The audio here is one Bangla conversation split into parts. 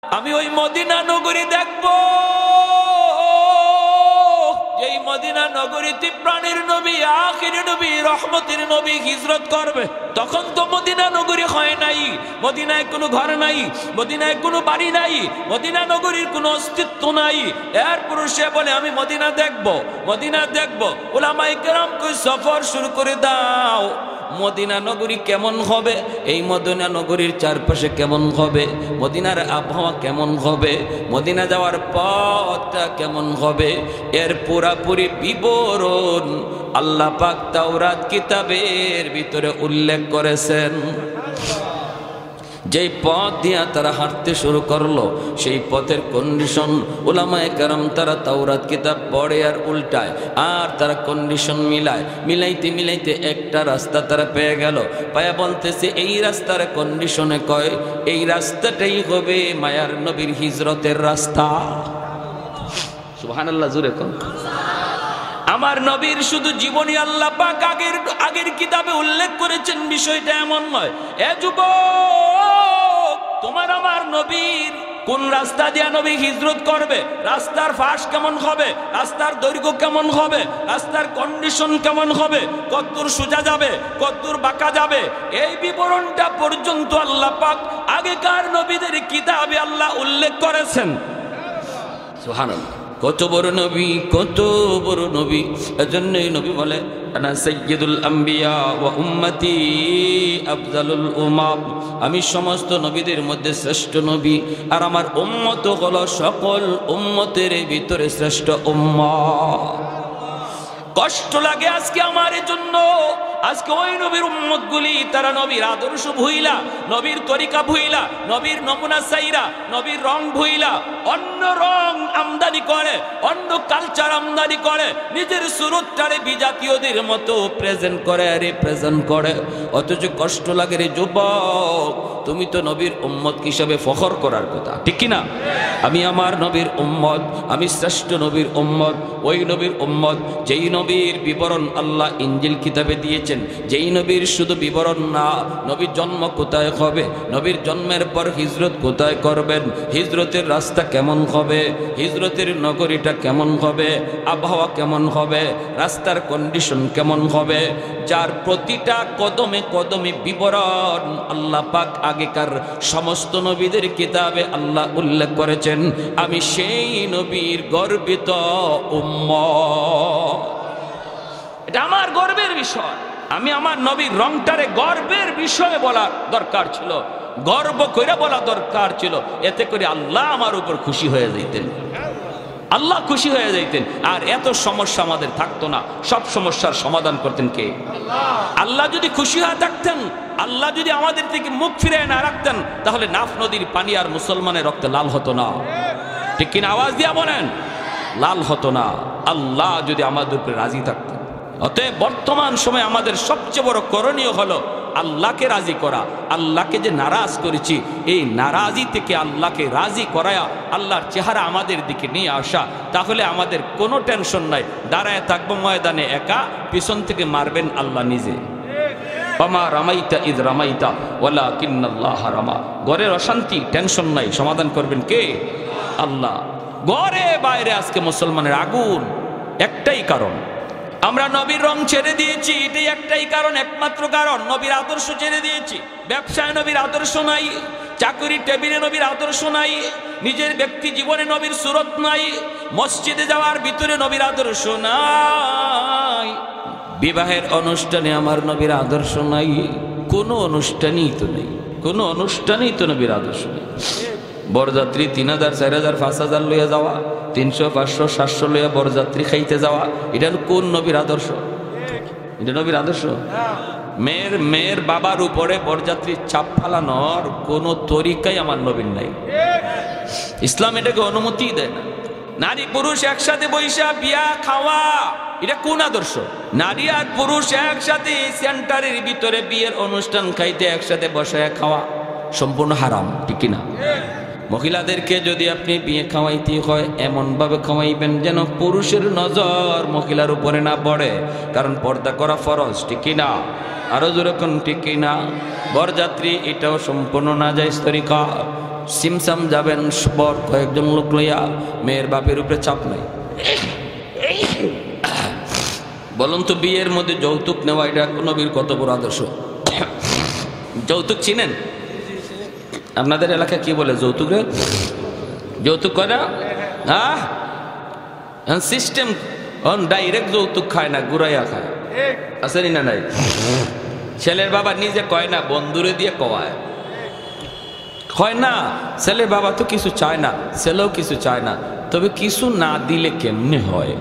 আমি ওই মদিনা নগরী দেখবো, যেই মদিনা নগরীতে প্রাণের নবী, আখিরের নবী, রহমতের নবী হিজরত করবে। তখন তো মদিনা নগরী হয় নাই, মদিনায় কোনো ঘর নাই, মদিনায় কোনো বাড়ি নাই, মদিনা নগরীর কোনো অস্তিত্ব নাই। এরপর সে বলে আমি মদিনা দেখবো, মদিনা দেখবো। উলামায়ে কেরাম কই সফর শুরু করে দাও। মদিনা নগরী কেমন হবে, এই মদিনা নগরীর চারপাশে কেমন হবে, মদিনার আবহাওয়া কেমন হবে, মদিনা যাওয়ার পথটা কেমন হবে, এর পুরাপুরি বিবরণ আল্লাহ পাক তাওরাত কিতাবের ভিতরে উল্লেখ করেছেন। যেই পথ দিয়া তারা হাঁটতে শুরু করলো, সেই পথের কন্ডিশন উলামায়ে কেরাম তারা তাওরাত কিতাব পড়ে আর উল্টায়, আর তারা কন্ডিশন মিলায়, মিলাইতে মিলাইতে একটা রাস্তা তারা পেয়ে গেল। পায়া বলতেছে এই রাস্তার কন্ডিশনে কয় এই রাস্তাটাই হবে মায়ার নবীর হিজরতের রাস্তা। সুবহানাল্লাহ, জোরে কোন। আমার নবীর শুধু জীবনী আল্লাহ পাক আগের কিতাবে উল্লেখ করেছেন, বিষয়টা এমন নয়। এ যুবক, তোমার আমার নবীর কোন রাস্তা দিয়া নবী হিজরত করবে, রাস্তার ফাঁস কেমন হবে, রাস্তার দৈর্ঘ্য কেমন হবে, রাস্তার কন্ডিশন কেমন হবে, কতদূর সোজা যাবে, কতদূর বাঁকা যাবে, এই বিবরণটা পর্যন্ত আল্লাহ পাক আগেকার নবীদের কিতাবে আল্লাহ উল্লেখ করেছেন। সুবহানাল্লাহ, কত বড় নবী, কত বড় নবী। এজন্যই নবী বলে আনা সাইয়্যিদুল আম্বিয়া ওয়া উম্মতি আফজালুল উমাম, আমি সমস্ত নবীদের মধ্যে শ্রেষ্ঠ নবী, আর আমার উম্মত হলো সকল উম্মতের ভিতরে শ্রেষ্ঠ উম্মত। কষ্ট লাগে আজকে আমার জন্য, আজকে ওই নবীর উম্মতগুলি তারা নবীর আদর্শ ভুইলা, নবীর তরিকা ভুইলা, নবীর নমুনা চাইরা, নবীর রং ভুইলা অন্য রং আমদানি করে, অন্য কালচার আমদানি করে, নিজের সুরতটারে বিজাতীয়দের মতো প্রেজেন্ট করে, রিপ্রেজেন্ট করে। অথচ কষ্ট লাগে রে যুবক, তুমি তো নবীর উম্মত হিসাবে ফখর করার কথা, ঠিক কিনা? আমি আমার নবীর উম্মত, আমি শ্রেষ্ঠ নবীর উম্মত, ওই নবীর উম্মত যেই নবীর বিবরণ আল্লাহ ইনজিল কিতাবে দিয়েছেন, যেই নবীর শুধু বিবরণ না, নবীর জন্ম কোথায় হবে, নবীর জন্মের পর হিজরত কোথায় করবেন, হিজরতের রাস্তা কেমন হবে, হিজরতের নগরীটা কেমন হবে, আবহাওয়া কেমন হবে, রাস্তার কন্ডিশন কেমন হবে, যার প্রতিটা কদমে কদমে বিবরণ আল্লাহ পাক আগেকার সমস্ত নবীদের কিতাবে আল্লাহ উল্লেখ করেছেন। আমি সেই নবীর গর্বিত উম্মত, এটা আমার গর্বের বিষয়। আমি আমার নবীর রংটারে গর্বের বিষয়ে বলা দরকার ছিল, গর্ব করে বলা দরকার ছিল, এতে করে আল্লাহ আমার উপর খুশি হয়ে যাইতেন, আল্লাহ খুশি হয়ে যাইতেন, আর এত সমস্যা আমাদের থাকতো না। সব সমস্যার সমাধান করতেন কে? আল্লাহ যদি খুশি হয়ে থাকতেন, আল্লাহ যদি আমাদের থেকে মুখ ফিরে না রাখতেন, তাহলে নাফ নদীর পানি আর মুসলমানের রক্তে লাল হতো না, ঠিক কিনা? আওয়াজ দিয়া বলেন, লাল হতো না, আল্লাহ যদি আমাদের উপরে রাজি থাকতেন। অতএব বর্তমান সময় আমাদের সবচেয়ে বড় করণীয় হলো আল্লাহকে রাজি করা। আল্লাহকে যে নারাজ করেছি, এই নারাজি থেকে আল্লাহকে রাজি করায়া আল্লাহর চেহারা আমাদের দিকে নিয়ে আসা, তাহলে আমাদের কোনো টেনশন নাই। দাঁড়ায় থাকবো ময়দানে একা, পিছন থেকে মারবেন আল্লাহ নিজে। ওমা রামাইতা ইদ রামাইতা ওয়ালাকিন্নাল্লাহ রামা। ঘরের অশান্তি, টেনশন নাই, সমাধান করবেন কে? আল্লাহ। ঘরে বাইরে আজকে মুসলমানের আগুন, একটাই কারণ, আমরা নবীর রং ছেড়ে দিয়েছি। এটাই একটাই কারণ, একমাত্র কারণ, নবীর আদর্শ ছেড়ে দিয়েছি। ব্যবসায় নবীর আদর্শ নাই, চাকরি টেবিলে নবীর আদর্শ নাই, নিজের ব্যক্তি জীবনে নবীর সুরত নাই, মসজিদে যাওয়ার ভিতরে নবীর আদর্শ নাই, বিবাহের অনুষ্ঠানে আমার নবীর আদর্শ নাই, কোনো অনুষ্ঠানই তো নেই, কোনো অনুষ্ঠানেই তো নবীর আদর্শ নেই। বরযাত্রী 3000, 4000, 5000 লইয়া যাওয়া, 300, 500, 700 লইয়া বরযাত্রী খাইতে যাওয়া, এটা কোন নবীর আদর্শ? এটা নবীর আদর্শ? মেয়ের বাবার উপরে বরযাত্রীর চাপ ফালানোর কোন তরিকাই আমার নবীর নাই। ইসলাম এটাকে অনুমতি দেয় না। নারী পুরুষ একসাথে বৈশা বিয়া খাওয়া, এটা কোন আদর্শ? নারী আর পুরুষ একসাথে সেন্টারের ভিতরে বিয়ের অনুষ্ঠান খাইতে একসাথে বসায় খাওয়া সম্পূর্ণ হারাম, ঠিক কিনা? মহিলাদেরকে যদি আপনি বিয়ে খাওয়াইতে হয়, এমনভাবে খাওয়াইবেন যেন পুরুষের নজর মহিলার উপরে না পড়ে, কারণ পর্দা করা ফরজ, ঠিক কিনা? আরো যেরকম ঠিক কিনা? বরযাত্রী এটাও সম্পূর্ণ নাজায়েজ তরিকা। সিমসাম যাবেন বর কয়েকজন লোক লইয়া, মেয়ের বাপের উপরে চাপ নাই। বলুন তো বিয়ের মধ্যে যৌতুক নেওয়া এটা নবীর কত বড় আদর্শ। যৌতুক চিনেন? আপনাদের এলাকায় কি বলে যৌতুক রে? যৌতুক করে না? হ্যাঁ, সিস্টেম ডাইরেক্ট যৌতুক খায় না, ঘুরাইয়া খায়। আছে না? নাই। ছেলের বাবা নিজে কয় না, বন্ধুরে দিয়ে কয়। হয় না, ছেলের বাবা তো কিছু চায় না, ছেলেও কিছু চায় না, তবে কিছু না দিলে কেমনে হয়?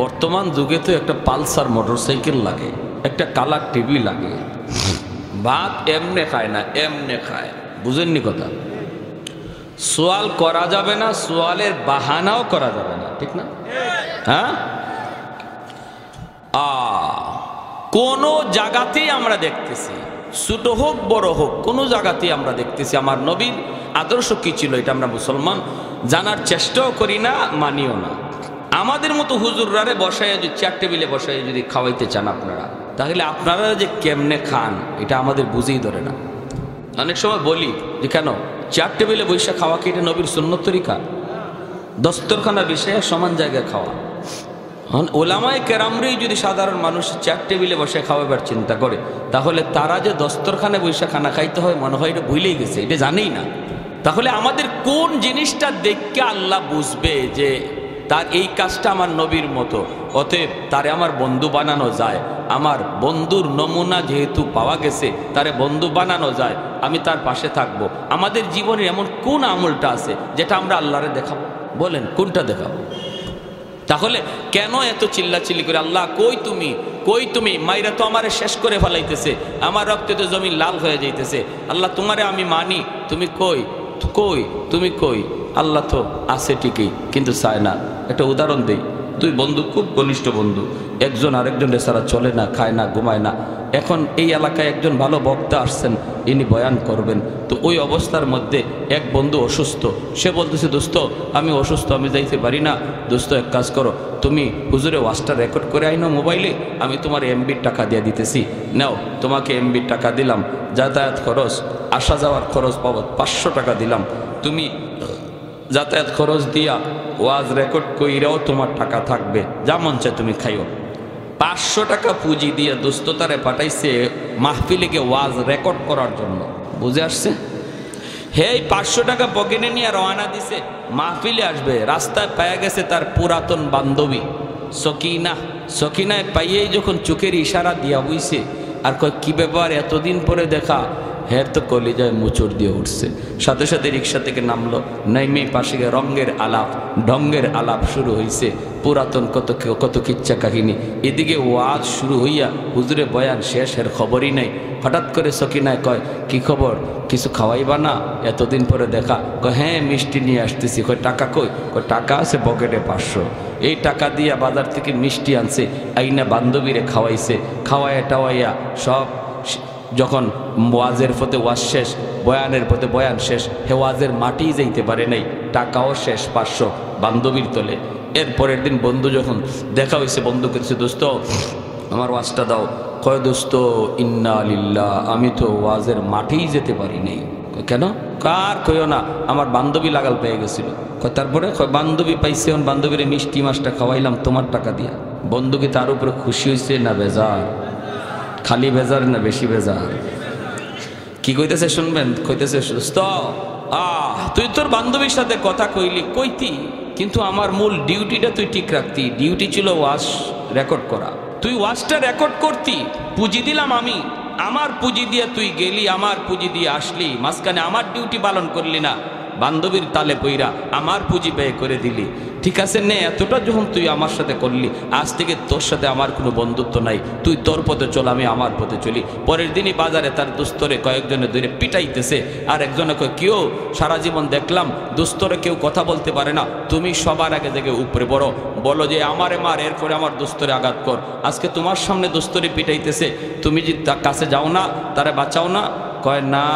বর্তমান যুগে তো একটা পালসার মোটরসাইকেল লাগে, একটা কালার টিভি লাগে। ভাত এমনে খায় না, এমনে খায়। বুঝেননি কথা? সোয়াল করা যাবে না, সোয়ালের বাহানাও করা যাবে না, ঠিক না? হ্যাঁ, কোন জায়গাতেই আমরা দেখতেছি, ছোট হোক বড় হোক, কোন জায়গাতেই আমরা দেখতেছি আমার নবীর আদর্শ কি ছিল, এটা আমরা মুসলমান জানার চেষ্টাও করি না, মানিও না। আমাদের মতো হুজুররারে বসায়, যদি চেয়ার টেবিলে বসায় যদি খাওয়াইতে চান আপনারা, তাহলে আপনারা যে কেমনে খান এটা আমাদের বুঝেই ধরে না। অনেক সময় বলি যে কেন চেয়ার টেবিলে বৈশা খাওয়া কি এটা নবীর সুন্নত তরিকা? দস্তরখানা বিষয়ে সমান জায়গায় খাওয়া। ওলামায়ে কেরামরাই যদি সাধারণ মানুষ চেয়ার টেবিলে বসে খাওয়াবার চিন্তা করে, তাহলে তারা যে দস্তরখানে বৈশা খানা খাইতে হয় মনে হয় এটা ভুলেই গেছে, এটা জানেই না। তাহলে আমাদের কোন জিনিসটা দেখে আল্লাহ বুঝবে যে তার এই কাজটা আমার নবীর মতো, অতএব তারে আমার বন্ধু বানানো যায়। আমার বন্ধুর নমুনা যেহেতু পাওয়া গেছে, তারে বন্ধু বানানো যায়, আমি তার পাশে থাকবো। আমাদের জীবনে এমন কোন আমলটা আছে যেটা আমরা আল্লাহরে দেখাবো? বলেন কোনটা দেখাবো? তাহলে কেন এত চিল্লাচিল্লি করে আল্লাহ কই তুমি, কই তুমি? মাইরা তো আমারে শেষ করে ফেলাইতেছে, আমার রক্তে তো জমি লাল হয়ে যাইতেছে। আল্লাহ তোমারে আমি মানি, তুমি কই, কই তুমি কই? আল্লাহ তো আছে ঠিকই, কিন্তু চায় না। একটা উদাহরণ দেই, দুই বন্ধু, খুব ঘনিষ্ঠ বন্ধু, একজন আরেকজনের ছাড়া চলে না, খায় না, ঘুমায় না। এখন এই এলাকায় একজন ভালো বক্তা আসছেন, ইনি বয়ান করবেন। তো ওই অবস্থার মধ্যে এক বন্ধু অসুস্থ, সে বলতেছে দোস্ত আমি অসুস্থ, আমি যাইতে পারি না। দোস্ত এক কাজ করো, তুমি হুজুরে ওয়াজটা রেকর্ড করে আইনো মোবাইলে, আমি তোমার এমবির টাকা দিয়ে দিতেছি, নাও তোমাকে এমবির টাকা দিলাম, যাতায়াত খরচ, আসা যাওয়ার খরচ বাবদ 500 টাকা দিলাম, তুমি যাতায়াত খরচ দিয়া ওয়াজ রেকর্ড কইরাও তোমার টাকা থাকবে, যা মন চায় তুমি খাইও। 500 টাকা পুঁজি দিয়ে দোস্ততারে পাঠাইছে মাহফিলে গিয়ে ওয়াজ রেকর্ড করার জন্য। বুঝে আসছে? হে 500 টাকা পকেটে নিয়ে রওনা দিছে, মাহফিলে আসবে। রাস্তায় পাওয়া গেছে তার পুরাতন বান্ধবী সকিনা। সকিনায় পাইয়েই যখন চোখের ইশারা দিয়া বুঝছে, আর কয় কি ব্যাপার এতদিন পরে দেখা? হের তো কলিজায় মুচড় দিয়ে উঠছে। সাথে সাথে রিক্সা থেকে নামলো, নাইমে পাশে গিয়ে রঙ্গের আলাপ ঢঙ্গের আলাপ শুরু হয়েছে, পুরাতন কত কিচ্ছা কাহিনী। এদিকে ওয়াজ শুরু হইয়া হুজুরে বয়ান শেষ, এর খবরই নাই। হঠাৎ করে সকিনায় কয় কি খবর, কিছু খাওয়াইবা না? এতদিন পরে দেখা। কয় হ্যাঁ মিষ্টি নিয়ে আসতেছি। কয় টাকা কই? কয় টাকা আছে পকেটে 500। এই টাকা দিয়া বাজার থেকে মিষ্টি আনছে, আইনা বান্ধবীরে খাওয়াইছে, খাওয়াইয়া টাওয়াইয়া সব। যখন ওয়াজের পথে ওয়াজ শেষ, বয়ানের পথে বয়ান শেষ, হে ওয়াজের মাটিই যাইতে পারে নাই, টাকাও শেষ 500 বান্ধবীর তোলে। এরপরের দিন বন্ধু যখন দেখা হয়েছে, বন্ধু কেছে দোস্ত আমার ওয়াজটা দাও। কয় দোস্ত ইন্না লিল্লাহ, আমি তো ওয়াজের মাঠেই যেতে পারি নাই। কেন? কার কইও না, আমার বান্ধবী লাগাল পেয়ে গেছিল। কয় তারপরে? কয় বান্ধবী পাইছে, বান্ধবীরে মিষ্টি মাছটা খাওয়াইলাম তোমার টাকা দিয়া। বন্ধু কি তার উপরে খুশি হয়েছে না বেজার? খালি বেজার না বেশি বেজার? কি কইতেছে শুনবেন? কইতেছে দোস্ত তুই তোর বান্ধবীর সাথে কথা কইলি, কইতি, কিন্তু আমার মূল ডিউটিটা তুই ঠিক রাখতি। ডিউটি ছিল ওয়াজ রেকর্ড করা। তুই ওয়াজটা রেকর্ড করতি, পুঁজি দিলাম আমি, আমার পুঁজি দিয়ে তুই গেলি, আমার পুঁজি দিয়ে আসলি, মাঝখানে আমার ডিউটি পালন করলি না, বান্ধবীর তালে পইরা আমার পুঁজি ব্যয় করে দিলি। ঠিক আছে নে, এতটা যখন তুই আমার সাথে করলি, আজ থেকে তোর সাথে আমার কোনো বন্ধুত্ব নাই, তুই তোর পথে চল, আমি আমার পথে চলি। পরের দিনই বাজারে তার দুস্তরে কয়েকজনে ধরে পিটাইতেছে, আর একজনে কয় কেউ সারা জীবন দেখলাম দুস্তরে কেউ কথা বলতে পারে না, তুমি সবার আগে থেকে উপরে বড়, বলো যে আমারে মার, এরপরে আমার দুস্তরে আঘাত কর। আজকে তোমার সামনে দুস্তরে পিটাইতেছে, তুমি যে তার কাছে যাও না, তারা বাঁচাও না? কয় না,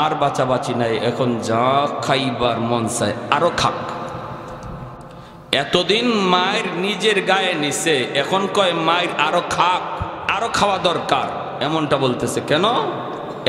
আর বাঁচাবাঁচি নাই, এখন যা খাইবার মন চায় আরো খাক। এতদিন মায়ের নিজের গায়ে নিছে, এখন কয় মায়ের আরো খাক, আরো খাওয়া দরকার। এমনটা বলতেছে কেন?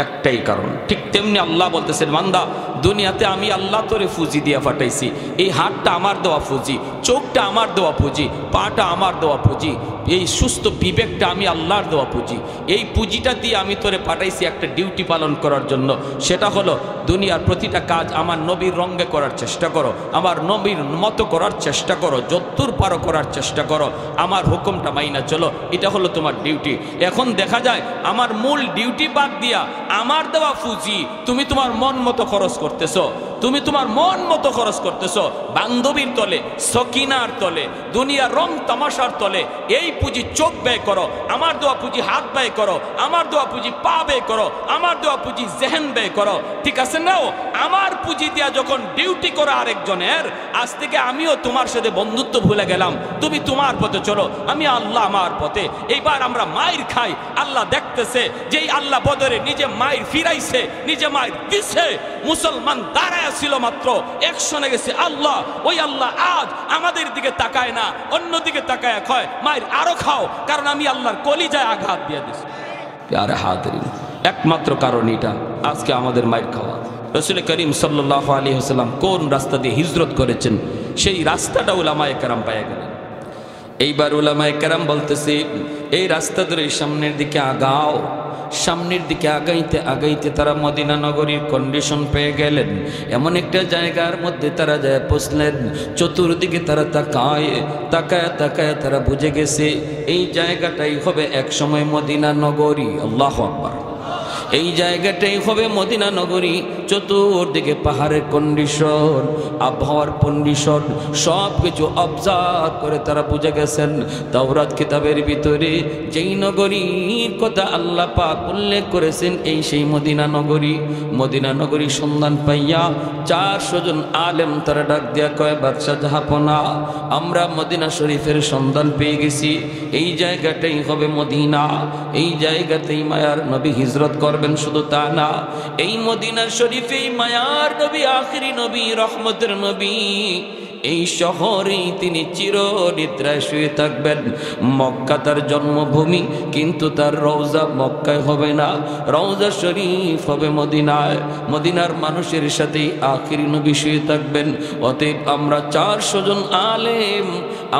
একটাই কারণ। ঠিক তেমনি আল্লাহ বলতেছেন বান্দা দুনিয়াতে আমি আল্লাহ তোরে ফুজি দিয়া ফাটাইছি, এই হাতটা আমার দেওয়া ফুজি, চোখটা আমার দেওয়া পুঁজি, পাটা আমার দেওয়া পুঁজি, এই সুস্থ বিবেকটা আমি আল্লাহর দেওয়া পুঁজি। এই পুঁজিটা দিয়ে আমি তোরে পাঠাইছি একটা ডিউটি পালন করার জন্য, সেটা হলো দুনিয়ার প্রতিটা কাজ আমার নবীর রঙে করার চেষ্টা করো, আমার নবীর মতো করার চেষ্টা করো, যদ্দূর পারো করার চেষ্টা করো, আমার হুকুমটা মাইনা চলো, এটা হলো তোমার ডিউটি। এখন দেখা যায় আমার মূল ডিউটি বাদ দিয়া আমার দেওয়া পুঁজি তুমি তোমার মন মতো খরচ করতেছো, তুমি তোমার মন মতো খরচ করতেছো, বান্ধবীর তলে, সকিনার তলে, দুনিয়ার রং তামাশার তলে। এই পুঁজি চোখ ব্যয় করো, আমার দেওয়া পুঁজি হাত ব্যয় করো, আমার দেওয়া পুঁজি পা ব্যয় করো, আমার দেওয়া পুঁজি জেহেন ব্যয় করো, ঠিক আছে নাও? আমার পুঁজি দিয়া যখন ডিউটি করো আরেকজনের, আজ থেকে আমিও তোমার সাথে বন্ধুত্ব ভুলে গেলাম, তুমি তোমার পথে চলো, আমি আল্লাহ আমার পথে। এইবার আমরা মায়ের খাই, আল্লাহ দেখতেছে যে আল্লাহ বদরে নিজে মায়ের ফিরাইছে, নিজে মায়ের দিছে, মুসলমান দাঁড়ায় ছিল মাত্র, একশনে গেছে আল্লাহ। ওই আল্লাহ আজ আমাদের দিকে তাকায় না, অন্যদিকে তাকায় কয় মায়ের আরো খাও, কারণ আমি আল্লাহর কলিজায় আঘাত দিয়ে দিছি। প্যারে হাজরিন, একমাত্র কারণ এটা আজকে আমাদের মায়ের খাওয়া। রাসূল করিম সাল্লাল্লাহু আলাইহি ওয়াসাল্লাম কোন রাস্তা দিয়ে হিজরত করেছেন, সেই রাস্তাটা উলামায়ে কেরাম পেয়ে গেলেন। এইবার উলামায়ে কেরাম বলতেছে এই রাস্তা ধরে সামনের দিকে আগাও। সামনের দিকে আগাইতে আগাইতে তারা মদিনা নগরীর কন্ডিশন পেয়ে গেলেন। এমন একটা জায়গার মধ্যে তারা যায় পৌঁছলেন, চতুর্দিকে তারা তাকায় তাকায় তাকায় তারা বুঝে গেছে এই জায়গাটাই হবে একসময় মদিনা নগরী। আল্লাহু আকবার। এই জায়গাটাই হবে মদিনা নগরী। চতুর্দিকে পাহাড়ের কন্ডিশন, আবহাওয়ার কন্ডিশন সব কিছু অবজার্ভ করে তারা বুঝে গেছেন তাওরাত কিতাবের ভিতরে যেই নগরীর কথা আল্লাহ পাক উল্লেখ করেছেন এই সেই মদিনা নগরী। মদিনা নগরী সন্ধান পাইয়া 400 জন আলেম তারা ডাক দিয়া কয় বাদশাহ জাহাপনা, আমরা মদিনা শরীফের সন্ধান পেয়ে গেছি, এই জায়গাটাই হবে মদিনা, এই জায়গাতেই মায়ার নবী হিজরত করবেন। শুধু তা না, এই মদিনা শরীফে মায়ার নবী, আখিরি নবী, রহমতের নবী, এই শহরেই তিনি চিরনিদ্রায় শুয়ে থাকবেন। মক্কা তার জন্মভূমি, কিন্তু তার রওজা মক্কায় হবে না, রওজা শরীফ হবে মদিনায়। মদিনার মানুষের সাথেই আখিরি নবী শুয়ে থাকবেন। অতএব আমরা 400 জন আলেম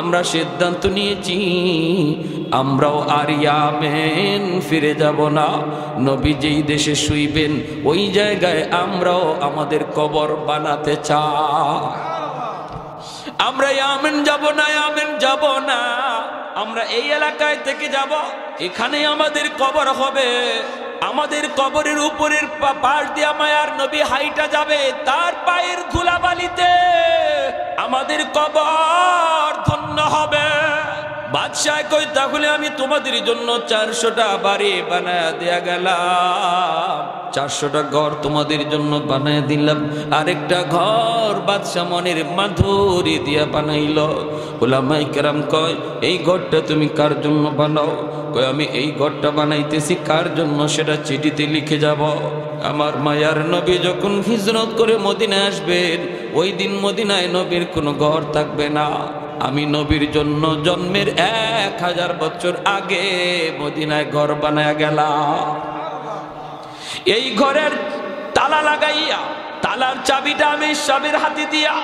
আমরা সিদ্ধান্ত নিয়েছি আমরাও আর ইয়ামেন ফিরে যাব না। নবী যেই দেশে শুইবেন ওই জায়গায় আমরাও আমাদের কবর বানাতে চাই। আমরা ইয়ামেন যাব না, ইয়ামেন যাব না, আমরা এই এলাকায় থেকে যাব, এখানে আমাদের কবর হবে। আমাদের কবরের উপরের পাশ দিয়ে মায়ার নবী হাইটা যাবে, তার পায়ের ধুলাবালিতে আমাদের কবর ধন্য হবে। বাদশাহ কই তাহলে আমি তোমাদের জন্য 400টা বাড়ি বানায় দেয়া গেলাম, 400টা ঘর তোমাদের জন্য বানায় দিলাম। আরেকটা ঘর বাদশাহ মনের মাধুরী দিয়া বানাইল। উলামায়ে কেরাম কয় এই ঘরটা তুমি কার জন্য বানাও? কয় আমি এই ঘরটা বানাইতেছি কার জন্য সেটা চিঠিতে লিখে যাব। আমার মায়ার নবী যখন হিজরত করে মদিনায় আসবেন, ওই দিন মদিনায় নবীর কোনো ঘর থাকবে না। আমি নবীর জন্য জন্মের 1000 বছর আগে মদিনায় ঘর বানায়া গেলাম। এই ঘরের তালা লাগাইয়া, তালার চাবিটা আমি সবের হাতে দিয়া,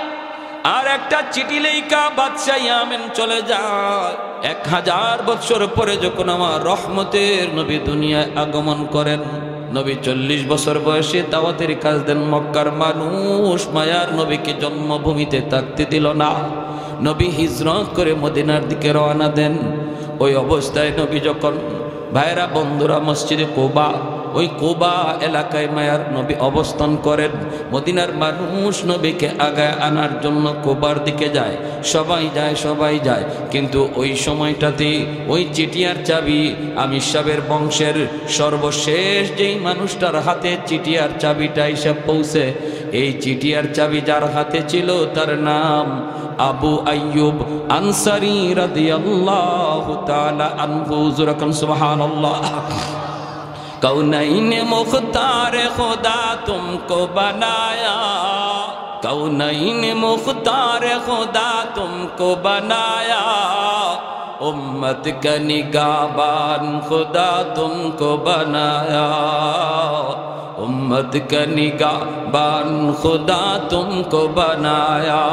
আর একটা চিঠি লেখা বাদশাহ ইয়ামেন চলে যায়। 1000 বছর পরে যখন আমার রহমতের নবী দুনিয়ায় আগমন করেন, নবী 40 বছর বয়সে দাওয়াতের কাজ দেন। মক্কার মানুষ মায়ার নবীকে জন্মভূমিতে থাকতে দিল না। নবী হিজরত করে মদিনার দিকে রওনা দেন। ওই অবস্থায় নবী যখন, ভাইরা বন্ধুরা, মসজিদে কুবা, ওই কুবা এলাকায় মায়ার নবী অবস্থান করেন। মদিনার মানুষ নবীকে আগায় আনার জন্য কুবার দিকে যায়, সবাই যায় সবাই যায়। কিন্তু ওই সময়টাতে ওই চিঠিয়ার চাবি আমির সাহেবের বংশের সর্বশেষ যেই মানুষটার হাতে চিঠিয়ার চাবিটা এসে পৌঁছে, এই চিঠিয়ার চাবি যার হাতে ছিল তার নাম আবু আইয়ুব আনসারী রাদিয়াল্লাহু তাআলা আনহু। যুরাকান সুবহানাল্লাহ। कौनैन मुख्तार खुदा तुमको बनाया, कौनैन मुख्तार खुदा तुमको बनाया, उम्मत का निगाहबान खुदा तुमको बनाया, उम्मत का निगाहबान खुदा तुमको बनाया।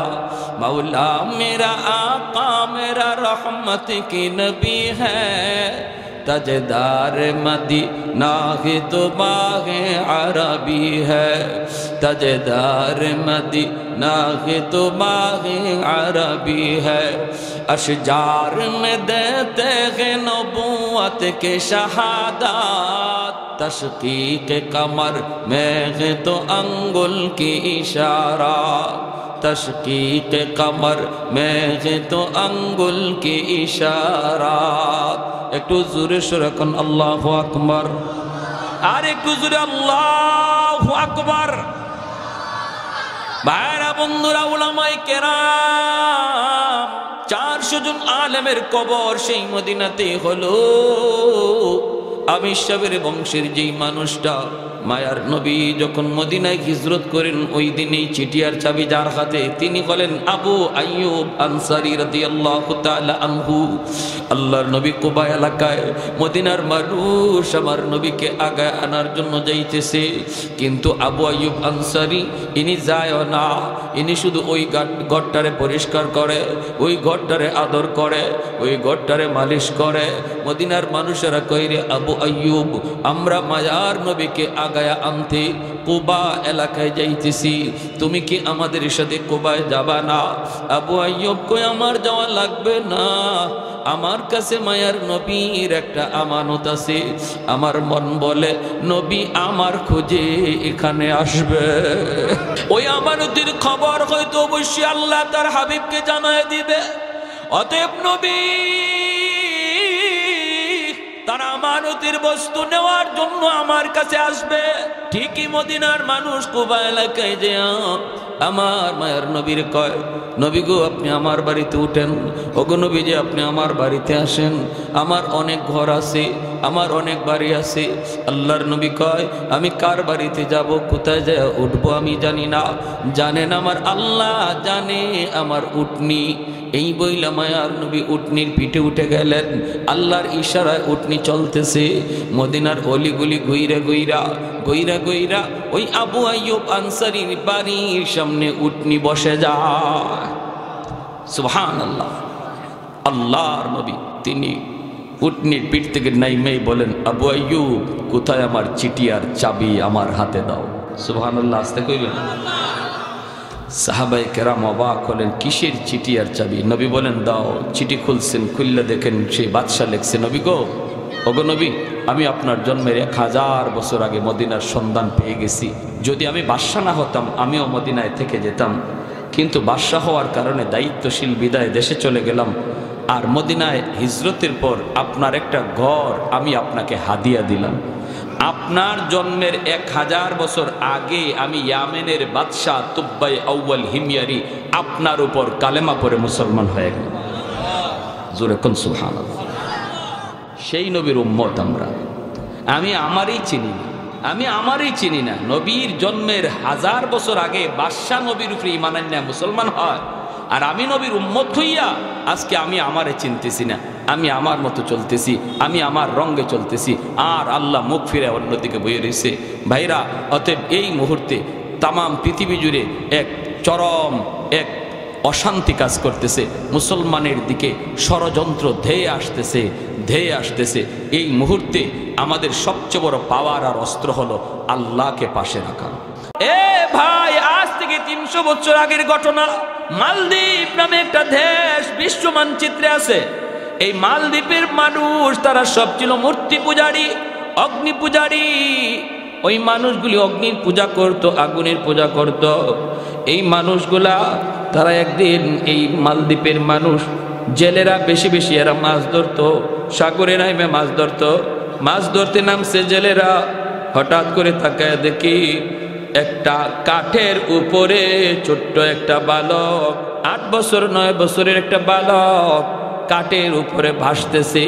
मौला मेरा आका मेरा रहमत की नबी है, तजदार मदीना ही तो बाग़े अरबी है, तजदार मदीना ही तो बाग़े अरबी है। अशजार में देते हैं नबूवत के शहादात, तशकीक कमर में है तो अंगुल की इशारा, तशकीक कमर में है तो अंगुल की इशारा। একটু জোরে সরে কোন আল্লাহু আকবার, আর একটু জোরে আল্লাহু আকবার। ভাইরা বন্ধুরা, উলামায়ে কেরাম 400 জন আলেমের কবর সেই মদিনাতে হলো। আমির সাহেবের বংশের যেই মানুষটা মায়ার নবী যখন মদিনায় হিজরত করেন, ওই দিনেই চিঠিয়ার চাবি যার হাতে তিনি হলেন আবু আইয়ুব আনসারী রাদিয়াল্লাহু তাআলা আনহু। আল্লাহর নবী কুবা এলাকায়, মদিনার মানুষ আমার নবীকে আগায় আনার জন্য যাইতেছে, কিন্তু আবু আইয়ুব আনসারী ইনি যায় না, ইনি শুধু ওই ঘরটারে পরিষ্কার করে, ওই ঘরটারে আদর করে, ওই ঘরটারে মালিশ করে। মদিনার মানুষেরা কইরে আবু আইয়ুব, আমরা মায়ার নবীকে আগায়া আনতে কুবা এলাকায় যাইতেছি, তুমি কি আমাদের সাথে কুবায় যাবা না? আবু আইয়ুব কই, আমার যাওয়া লাগবে না, আমার কাছে মায়ার নবীর একটা আমানত আছে। আমার মন বলে নবী আমার খোঁজে এখানে আসবে, ওই আমানতের খবর হয়তো অবশ্যই আল্লাহ তার হাবিবকে জানায় দিবে। অতএব নবী তার আমানতের বস্তু নেওয়ার জন্য আমার কাছে আসবে। ঠিকই মদিনার মানুষ কুবা এলাকায় যে আমার মায়ের নবীর কয়, নবী গো আপনি আমার বাড়িতে উঠেন, ওগো নবী যে আপনি আমার বাড়িতে আসেন, আমার অনেক ঘর আছে, আমার অনেক বাড়ি আছে। আল্লাহর নবী কয়, আমি কার বাড়িতে যাব, কোথায় যায় উঠবো আমি জানি না, জানেন আমার আল্লাহ জানে আমার উটনি। এই বইলা মায়ার নবী উটনির পিঠে উঠে গেলেন, আল্লাহর ইশারায় উটনি চলতেছে। মদিনার অলিগুলি গইরা গইরা গইরা গইরা ওই আবু আইয়ুব আনসারীর বাড়ির সামনে উটনি বসে যায়। সুবহানাল্লাহ। আল্লাহর নবী তিনি উটনির পিঠ থেকে নাইমেই বলেন, আবু আইয়ুব কোথায় আমার চিঠি আর চাবি, আমার হাতে দাও। সুবহানাল্লাহ, আস্তে কইবেন। সাহাবায়ে কেরাম অবাক হলেন, কিসের চিঠি আর চাবি? নবী বলেন দাও। চিঠি খুলছেন, খুললে দেখেন সেই বাদশা লিখছে, নবী গো, ওগো নবী, আমি আপনার জন্মের 1000 বছর আগে মদিনার সন্ধান পেয়ে গেছি। যদি আমি বাদশা না হতাম আমিও মদিনায় থেকে যেতাম, কিন্তু বাদশা হওয়ার কারণে দায়িত্বশীল বিদায় দেশে চলে গেলাম। আর মদিনায় হিজরতের পর আপনার একটা ঘর আমি আপনাকে হাদিয়া দিলাম। আপনার জন্মের 1000 বছর আগে আমি ইয়ামেনের বাদশাহ তুব্বাই আউয়াল হিময়ারি আপনার উপর কালেমা পড়ে মুসলমান হয়ে গেল। জোরে কোন সুবহানাল্লাহ। সেই নবীর উম্মত আমরা। আমি আমারই চিনি না, আমি আমারই চিনি না। নবীর জন্মের 1000 বছর আগে বাদশাহ নবীর উপরে ঈমান আনয়া মুসলমান হয়, আর আমি নবীর উম্মত হইয়া আজকে আমি আমারে চিনতেছি না, আমি আমার মতো চলতেছি, আমি আমার রঙে চলতেছি, আর আল্লাহ মুখ ফিরে অন্যদিকে বয়ে রয়েছে। ভাইরা, অতএব এই মুহূর্তে তামাম পৃথিবী জুড়ে এক চরম এক অশান্তি কাজ করতেছে, মুসলমানের দিকে ষড়যন্ত্র ধেয়ে আসতেছে ধেয়ে আসতেছে। এই মুহূর্তে আমাদের সবচেয়ে বড় পাওয়ার আর অস্ত্র হলো আল্লাহকে পাশে রাখা। এ ভাই, আজ থেকে 300 বছর আগের ঘটনা। মালদ্বীপ নামে একটা দেশ বিশ্ব মানচিত্রে আছে। এই মালদ্বীপের মানুষ তারা সব ছিল মূর্তি পূজারী, অগ্নি পূজারী। ওই মানুষগুলি অগ্নির পূজা করত, আগুনের পূজা করত। এই মানুষগুলা তারা একদিন, এই মালদ্বীপের মানুষ জেলেরা বেশি বেশি এরা মাছ ধরত, সাগরে নামে মাছ ধরত। মাছ ধরতে নামছে জেলেরা, হঠাৎ করে তাকায় দেখি একটা কাঠের উপরে ছোট্ট একটা বালক, 8 বছর 9 বছরের একটা বালক কাঠের উপরে ভাসতেছে।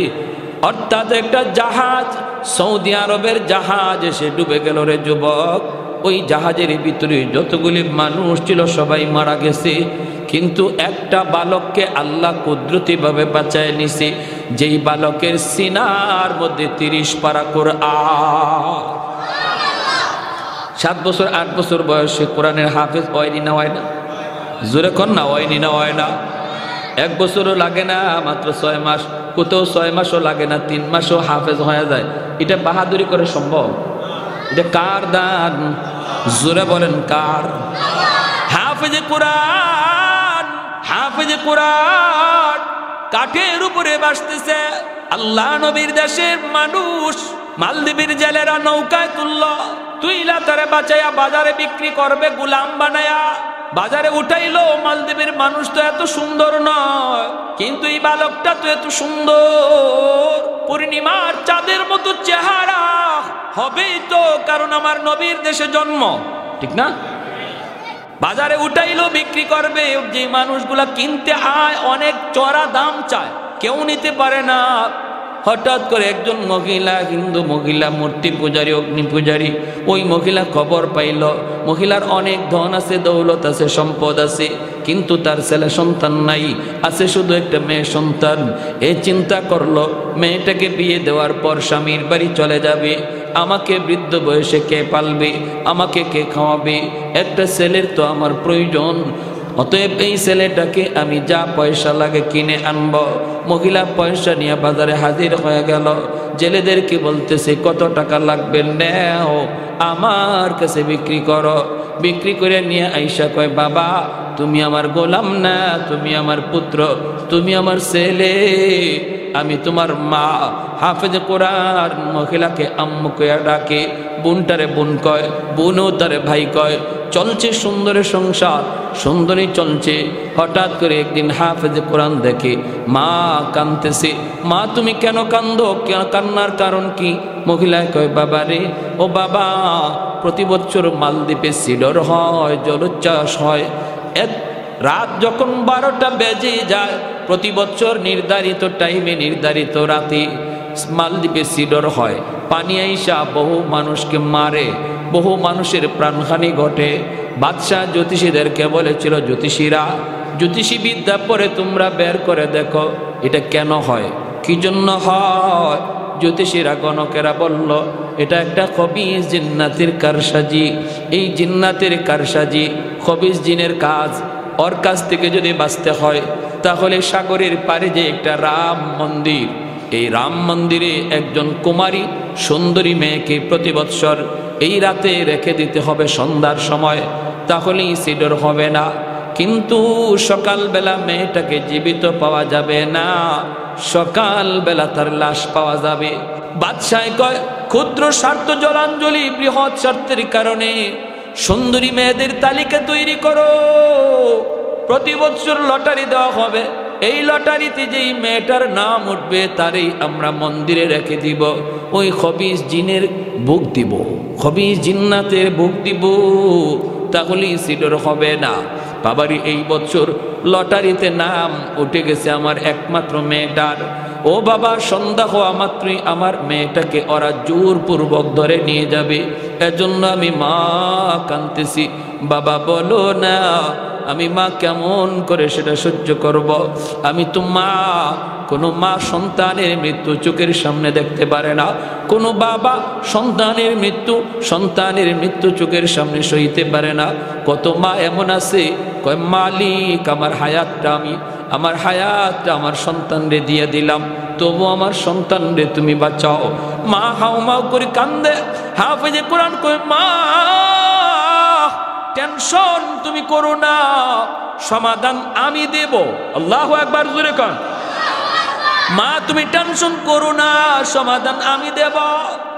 অর্থাৎ একটা জাহাজ, সৌদি আরবের জাহাজ এসে ডুবে গেল রে যুবক। ওই জাহাজের ভিতরে যতগুলি মানুষ ছিল সবাই মারা গেছে, কিন্তু একটা বালককে আল্লাহ কুদরতিভাবে বাঁচায় নিছে, যেই বালকের সিনার মধ্যে 30 পারা কোরআন। 7 বছর 8 বছর বয়সে কোরআনের হাফেজ হয়নি না হয় না? জোরে কর না, হয়নি না হয় না? 1 বছরও লাগে না, মাত্র 6 মাস, কোথাও 6 মাসও লাগে না, 3 মাসও হাফেজ হয়ে যায়। এটা বাহাদুরি করে সম্ভব? এটা কার দান? জোরে বলেন কার? হাফেজে কোরআন, হাফেজে কোরআন কাঠের উপরে বাসতেছে। আল্লাহ নবীর দেশের মানুষ মালদ্বীপের জেলেরা নৌকায় তুলল, তুইলা তারে বাঁচাইয়া বাজারে বিক্রি করবে গোলাম বানায়া। বাজারে উঠাইলো, মালদ্বীপের মানুষ তো এত সুন্দর নয়, কিন্তু এই বালকটা তো এত সুন্দর, পূর্ণিমার চাঁদের মতো চেহারা হবেই তো, কারণ আমার নবীর দেশে জন্ম, ঠিক না? বাজারে উঠাইলো, বিক্রি করবে। যে মানুষগুলা কিনতে আয় অনেক চড়া দাম চায়, কেউ নিতে পারে না। হঠাৎ করে একজন মহিলা, হিন্দু মহিলা, মূর্তি পূজারী, অগ্নি পূজারী, ওই মহিলা খবর পাইল মহিলার অনেক ধন আছে, দৌলত আছে, সম্পদ আছে, কিন্তু তার ছেলে সন্তান নাই, আছে শুধু একটা মেয়ে সন্তান। এই চিন্তা করলো মেয়েটাকে বিয়ে দেওয়ার পর স্বামীর বাড়ি চলে যাবে, আমাকে বৃদ্ধ বয়সে কে পালবে, আমাকে কে খাওয়াবে, একটা ছেলের তো আমার প্রয়োজন। অতএব এই ছেলেটাকে আমি যা পয়সা লাগে কিনে আনব। মহিলা পয়সা নিয়ে বাজারে হাজির হয়ে গেল, জেলেদেরকে বলতেছে কত টাকা লাগবে, নেও আমার কাছে বিক্রি করো। বিক্রি করে নিয়ে আইসা কয়, বাবা তুমি আমার গোলাম না, তুমি আমার পুত্র, তুমি আমার ছেলে, আমি তোমার মা। হাফেজে কোরআন মহিলাকে আম্মু কয়া ডাকে, বোনটারে বোন কয়, বোনও তারে ভাই কয়। চলছে সুন্দরের সংসার, সুন্দরী চলছে। হঠাৎ করে একদিন হাফেজে কোরআন দেখে মা কাঁদতেছে। মা তুমি কেন কান্দো, কান্নার কারণ কি? মহিলা কয়, বাবা রে, ও বাবা, প্রতি বছর মালদ্বীপে সিডর হয়, জলোচ্ছ্বাস হয়। রাত যখন 12টা বেজে যায়, প্রতি বছর নির্ধারিত টাইমে, নির্ধারিত রাতে মালদ্বীপে সিডর হয়। পানি আইসা বহু মানুষকে মারে, বহু মানুষের প্রাণহানি ঘটে। বাদশাহ জ্যোতিষীদেরকে বলেছিল, জ্যোতিষীরা, জ্যোতিষী বিদ্যা পরে তোমরা বের করে দেখো এটা কেন হয়, কি জন্য হয়। জ্যোতিষীরা গণকেরা বলল, এটা একটা খবিস জিন্নাতের কারসাজি। এই জিন্নাতের কারসাজি, খবিস জিনের কাজ। ওর কাছ থেকে যদি বাঁচতে হয় তাহলে সাগরের পারে যে একটা রাম মন্দির, এই রাম মন্দিরে একজন কুমারী সুন্দরী মেয়েকে প্রতি বৎসর এই রাতে রেখে দিতে হবে সন্ধ্যার সময়, তাহলেই সিডর হবে না। কিন্তু সকালবেলা মেয়েটাকে জীবিত পাওয়া যাবে না, সকালবেলা তার লাশ পাওয়া যাবে। বাদশাহ কয়, ক্ষুদ্র স্বার্থ জলাঞ্জলি বৃহৎ স্বার্থের কারণে সুন্দরী মেয়েদের তালিকা তৈরি করো, প্রতি বছর লটারি দেওয়া হবে, এই লটারিতে যেই মেয়েটার নাম উঠবে তারই আমরা মন্দিরে রেখে দিব। ওই খবিস জিনের বুক দিব, খবিস জিন্নাতের বুক দিব, তাহলেই সিডর হবে না। বাবারি এই বছর লটারিতে নাম উঠে গেছে আমার একমাত্র মেয়েটার। ও বাবা, সন্ধ্যা হওয়া মাত্রই আমার মেয়েটাকে ওরা জোরপূর্বক ধরে নিয়ে যাবে। এজন্য আমি মা কাঁদতেছি। বাবা বলো না, আমি মা কেমন করে সেটা সহ্য করব? আমি তো মা। কোনো মা সন্তানের মৃত্যু চোখের সামনে দেখতে পারে না, কোনো বাবা সন্তানের মৃত্যু চোখের সামনে সইতে পারে না। কত মা এমন আছে কয়, মালিক আমার হায়াতটা আমার সন্তানরে দিয়ে দিলাম, তবু আমার সন্তানরে তুমি বাঁচাও। মা হাউমাউ করে কান্দে। হাফেজে কোরআন কয়, মা টেনশন তুমি করো না, সমাধান আমি দেব। আল্লাহু আকবার, জোরে কন। মা তুমি টেনশন করো না, সমাধান আমি দেব।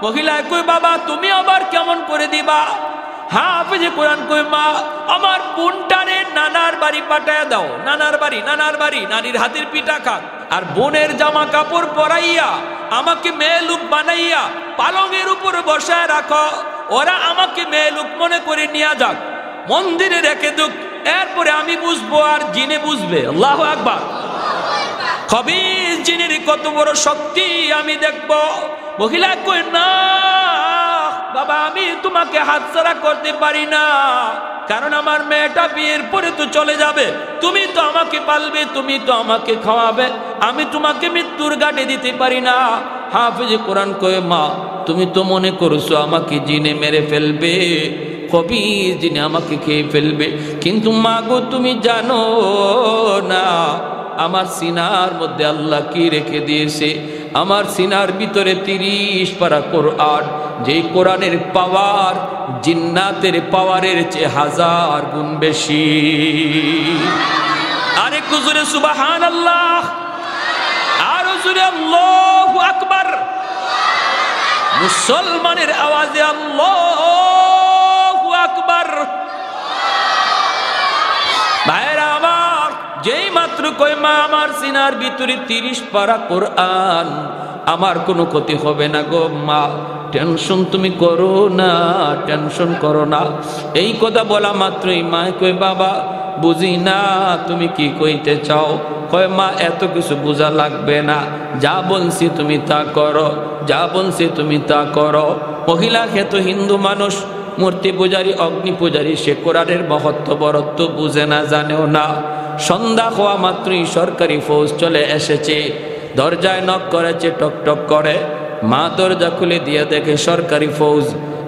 মহিলা কই, বাবা তুমি আবার কেমন করে দিবা? হাফেজে কোরআন কই, মা আমার বোনটারে নানার বাড়ি পাঠায় দাও। নানার বাড়ি, নানির হাতের পিঠা খাক, আর বোনের জামা কাপড় পরাইয়া আমাকে মেয়ে লোক বানাইয়া পালঙের উপর বসায় রাখো। ওরা আমাকে মেয়ে লোক মনে করে নিয়ে যাক, মন্দিরে রেখে দুক, এরপরে আমি বুঝবো আর জিনে বুঝবে। আল্লাহু আকবার। খবিস জিনের কত বড় শক্তি আমি দেখব। মহিলা কই, না বাবা, আমি তোমাকে হাতছাড়া করতে পারি না, কারণ আমার মেয়েটা বিয়ের পরে তো চলে যাবে, তুমি তো আমাকে পালবে, তুমি তো আমাকে খাওয়াবে, আমি তোমাকে মৃত্যুর ঘাটে দিতে পারি না। হাফেজে কোরআন কয়, মা তুমি তো মনে করছো আমাকে জিনে মেরে ফেলবে, কবিজ যিনি আমাকে খেয়ে ফেলবে। কিন্তু মা গো তুমি জানো না আমার সিনার মধ্যে আল্লাহ কি রেখে দিয়েছে। আমার সিনার ভিতরে 30 পারা কোরআন, যেই কোরআনের পাওয়ার জিন্নাতের পাওয়ারের চেয়ে 1000 গুণ বেশি। আরেক জোরে সুবহানাল্লাহ, আরো জোরে আল্লাহু আকবার। মুসলমানের আওয়াজে আল্লাহু আকবার। ভাইরা আমার, যেই মাত্র কয় মা আমার সিনার ভিতরে 30 পারা কোরআন, আমার কোনো ক্ষতি হবে না গো মা, টেনশন তুমি করো না, টেনশন করো না। এই কথা বলা মাত্রই মা কয় বাবা বুঝি না তুমি কি কইতে চাও। কয় মা এত কিছু বোঝা লাগবে না, যা বলছি তুমি তা করো, যা বলছি তুমি তা করো। মহিলা খেত হিন্দু মানুষ, মূর্তি পূজারী, অগ্নি পূজারী, সে কোরআনের মহত্ব বরত্ব বুঝে না, জানেও না। সন্ধ্যা হওয়া মাত্রই সরকারি ফৌজ চলে এসেছে, দরজায় নক করেছে, টক টক করে। মা দরজা খুলে দিয়ে দেখে সরকারি ফৌজ।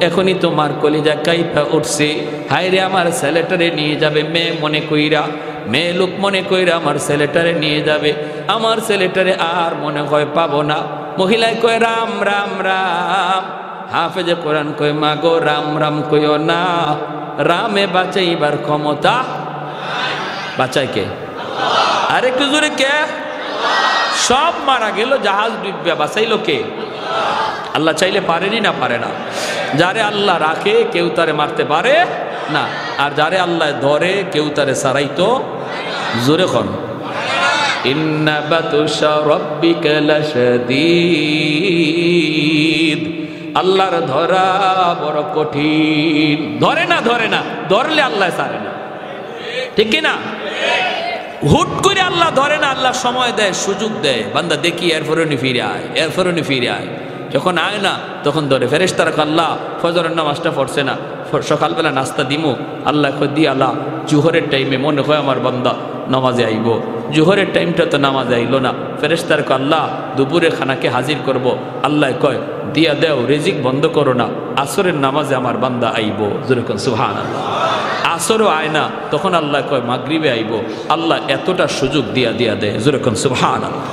এখনই তোমার কলিজা কাইফা উঠছে, হায়রে আমার ছেলেটারে নিয়ে যাবে মেয়ে মনে কইরা, মেয়ে লোক মনে কইরা আমার ছেলেটারে নিয়ে যাবে। আমার ছেলেটারে আর মনে হয় পাবো না। মহিলায় কয় রাম রাম রাম। হাফেজে কোরআন কয় মা গো রাম রাম কইও না, রামে বাঁচাইবার ক্ষমতা বাঁচায় কে? আরেকটু জোরে কে? সব মারা গেল, জাহাজ ডুববে, বাঁচাইলো কে? আল্লাহ চাইলে পারেনি না পারে না। যারে আল্লাহ রাখে কেউ তারে মারতে পারে না, আর যারে আল্লাহ ধরে কেউ তারে সারাইতো। জোরে খন ইন্না বাতুশা রাব্বিকা লাশাদীদ। আল্লাহর ধরা বড় কঠিন। ধরে না, ধরে না, ধরলে আল্লাহ ছাড়ে না, ঠিক কি না? হুট করে আল্লাহ ধরে না, আল্লাহ সময় দেয়, সুযোগ দেয়, বান্দা দেখি এরপরে নি ফিরে আয়, এরপরে নি ফিরে আয়। যখন আয় না তখন ধরে। ফেরেশতারা আল্লাহ ফজরের নামাজটা পড়ছে না, সকালবেলা নাস্তা দিমু, আল্লাহ দি আল্লাহ জুহরের টাইমে মনে হয় আমার বান্দা নামাজে আইব, জুহরের টাইমটা তো নামাজে আইলো না। ফেরেশতার আল্লাহ দুপুরে খানাকে হাজির করব। আল্লাহ কয় দিয়া দেও, রিজিক বন্ধ করো না, আসরের নামাজে আমার বান্দা আইব। যেরকম সুবহানাল্লাহ। আসরও আয় না, তখন আল্লাহ কয় মাগরিবে আইব। আল্লাহ এতটা সুযোগ দিয়া দেয়। যেরকম সুবহানাল্লাহ।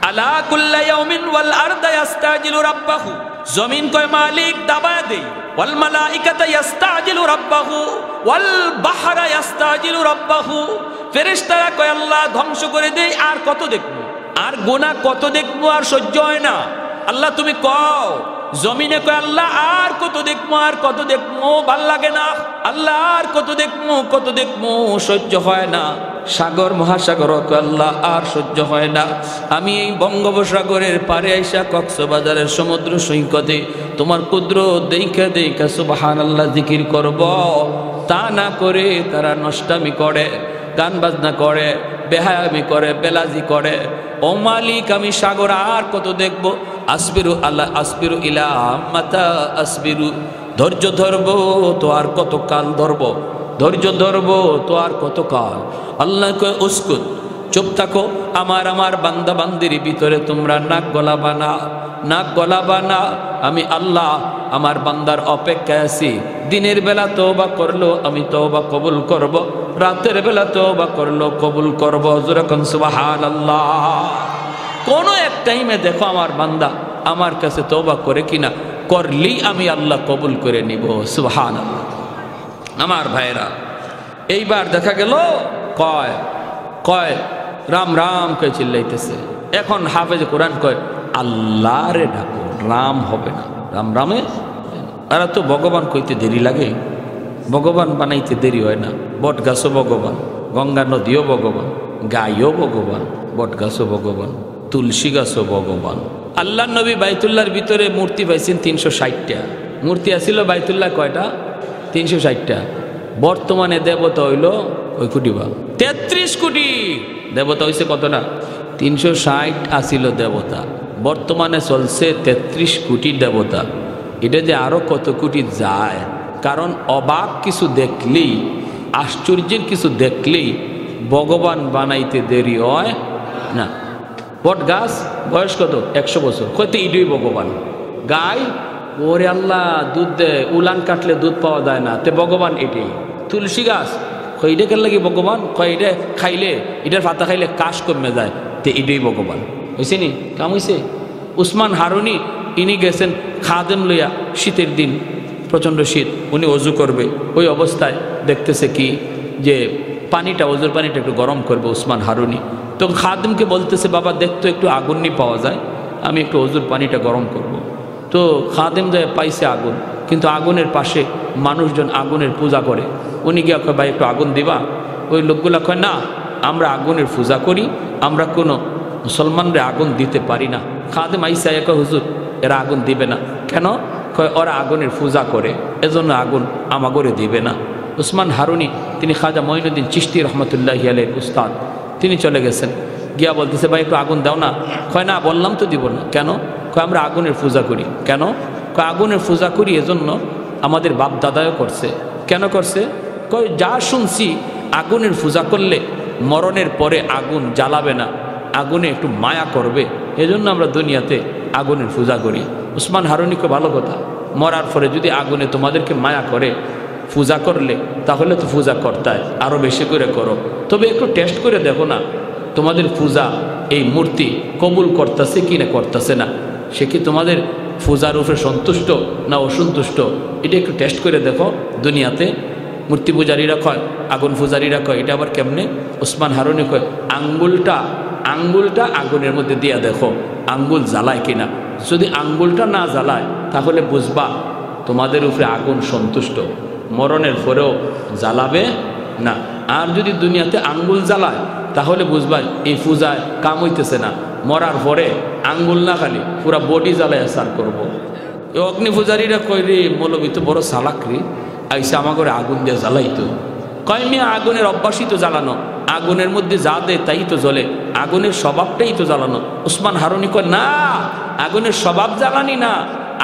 আলা কুল্লা ইয়াউমিন ওয়াল আরদা ইস্তাজিলু রাব্বাহু। জমিন কয় মালিক দাবায় দেই। ওয়াল মালাইকাতু ইস্তাজিলু রাব্বাহু ওয়াল বাহরা ইস্তাজিলু রাব্বাহু। ফেরেশতারা কয় আল্লাহ ধ্বংস করে দেই, আর কত দেখবো, আর গুনাহ কত দেখবো, আর সহ্য হয় না। আল্লাহ তুমি কও। জমিনে কয় আল্লাহ আর কত দেখবো, আর কত দেখবো, ভাল লাগে না। আল্লাহ আর কত দেখবো, সহ্য হয় না। সাগর মহাসাগর কয় আল্লাহ আর সহ্য হয় না। আমি এই বঙ্গোপসাগরের পারে আইসা কক্সবাজারের সমুদ্র সৈকতে তোমার কুদরত দেইখা সুবহানাল্লাহ জিকির করব। তা না করে তারা নষ্টামি করে, গান বাজনা করে, বেহায়ামি করে, বেলাজি করে। ও মালিক আমি সাগর আর কত দেখব। আসবিরু আল্লাহ আসবিরু ইলা মাতা আসবিরু। ধৈর্য ধরবো তো আর কত কাল ধরবো, ধৈর্য ধরবো তো আর কত কাল। আল্লাহ কয় উস্কুত, চুপ থাকো। আমার বান্দা বান্দির ভিতরে তোমরা নাক গলাবা না। আমি আল্লাহ আমার বান্দার অপেক্ষায় আছি। দিনের বেলা তওবা করলো আমি তওবা কবুল করব, রাতের বেলা তওবা করলো কবুল করব। যেরকম সুবহানাল্লাহ। কোন এক টাইমে দেখো আমার বান্দা আমার কাছে তওবা করে কিনা, করলেই আমি আল্লাহ কবুল করে নিব। সুবহানাল্লাহ। আমার ভাইরা, এইবার দেখা গেল কয় রাম রাম কে চিল্লাইতেছে। এখন হাফেজ কোরআন কয় আল্লাহ রে ডাকো, রাম হবে না। রাম রামে আর তো ভগবান কইতে দেরি লাগে, ভগবান বানাইতে দেরি হয় না। বট গাছও ভগবান, গঙ্গা নদীও ভগবান, গাইও ভগবান, বট গাছও ভগবান, তুলসী গাছও ভগবান। আল্লাহ নবী বাইতুল্লাহর ভিতরে মূর্তি পাইছেন 360টা। মূর্তি আসিল বাইতুল্লাহ কয়টা? 360টা। বর্তমানে দেবতা হইল কয় কোটি? বা 33 কোটি দেবতা হইছে। কত না? 360 আসিল দেবতা, বর্তমানে চলছে 33 কোটি দেবতা। এটা যে আরো কত কোটি যায়, কারণ অবাক কিছু দেখলেই, আশ্চর্যের কিছু দেখলেই ভগবান বানাইতে দেরি হয় না। বট গাছ বয়স কত? 100 বছর, কত ইডুই ভগবান। গাই ওরে আল্লাহ দুধ দে, উলান কাটলে দুধ পাওয়া যায় না, তে ভগবান এটাই। তুলসী গাছ কয় এটা কেন লাগে ভগবান, কয় এটা খাইলে, এটার পাতা খাইলে কাশ কমে যায়, তে এটাই ভগবান। হয়েছে নি কাম হয়েছে। উসমান হারুনি ইনি গেছেন খাদেম লইয়া, শীতের দিন প্রচণ্ড শীত, উনি অজু করবে, ওই অবস্থায় দেখতেছে কি যে পানিটা, অজুর পানিটা একটু গরম করবে উসমান হারুনি। তো খাদেমকে বলতেছে বাবা দেখতো একটু আগুন নি পাওয়া যায়, আমি একটু অজুর পানিটা গরম করব। তো খাদেম যায় পাইছে আগুন, কিন্তু আগুনের পাশে মানুষজন আগুনের পূজা করে। উনি গিয়া কয় ভাই একটু আগুন দিবা? ওই লোকগুলা কয় না, আমরা আগুনের পূজা করি, আমরা কোনো মুসলমানরা আগুন দিতে পারি না। খাদেম আইসা কয় হুজুর এরা আগুন দিবে না কেন? কয় ওরা আগুনের পূজা করে, এজন্য আগুন আমাগরে দিবে না। উসমান হারুনি তিনি খাজা মঈনুদ্দিন চিশতি রহমতুল্লাহি আলাইহির উস্তাদ, তিনি চলে গেছেন, গিয়া বলতেছে ভাই একটু আগুন দাও না। কয় না বললাম তো দিব না। কেন? কয় আমরা আগুনের পূজা করি। কেন? কয় আগুনের পূজা করি এজন্য আমাদের বাপ দাদাও করছে। কেন করছে? কয় যা শুনছি আগুনের পূজা করলে মরণের পরে আগুন জ্বালাবে না, আগুনে একটু মায়া করবে, এজন্য আমরা দুনিয়াতে আগুনের পূজা করি। উসমান হারুনিকে ভালো কথা, মরার পরে যদি আগুনে তোমাদেরকে মায়া করে পূজা করলে তাহলে তো পূজা করতায় আরও বেশি করে করো, তবে একটু টেস্ট করে দেখো না তোমাদের পূজা এই মূর্তি কবুল করতেছে কি না করতেছে না, সে কি তোমাদের পূজার উপরে সন্তুষ্ট না অসন্তুষ্ট, এটা একটু টেস্ট করে দেখো। দুনিয়াতে মূর্তি পূজারীরা কয়, আগুন পূজারীরা কয়, এটা আবার কেমনে? উসমান হারুনি কয় আঙ্গুলটা আগুনের মধ্যে দিয়া দেখো আঙ্গুল জ্বালায় কিনা, যদি আঙ্গুলটা না জ্বালায় তাহলে বুঝবা তোমাদের উপরে আগুন সন্তুষ্ট, মরণের পরেও জ্বালাবে না। আর যদি দুনিয়াতে আঙ্গুল জ্বালায় তাহলে বুঝবা এই পূজায় কাম হইতেছে না, মরার পরে আঙ্গুল না খালি পুরা বডি জ্বালায় সার করবো। এই অগ্নি পূজারীরা কয় রে মৌলবী তো বড় চালাকরি, আইসা আমার ঘরে আগুন দিয়ে জ্বালাইতো। কয় মিয়া আগুনের অভ্যাসই তো জ্বালানো, আগুনের মধ্যে যা দেয় তাই তো জ্বলে, আগুনের স্বভাবটাই তো জ্বালানো। উসমান হারুনি কয় না, আগুনের স্বভাব জ্বালানি না,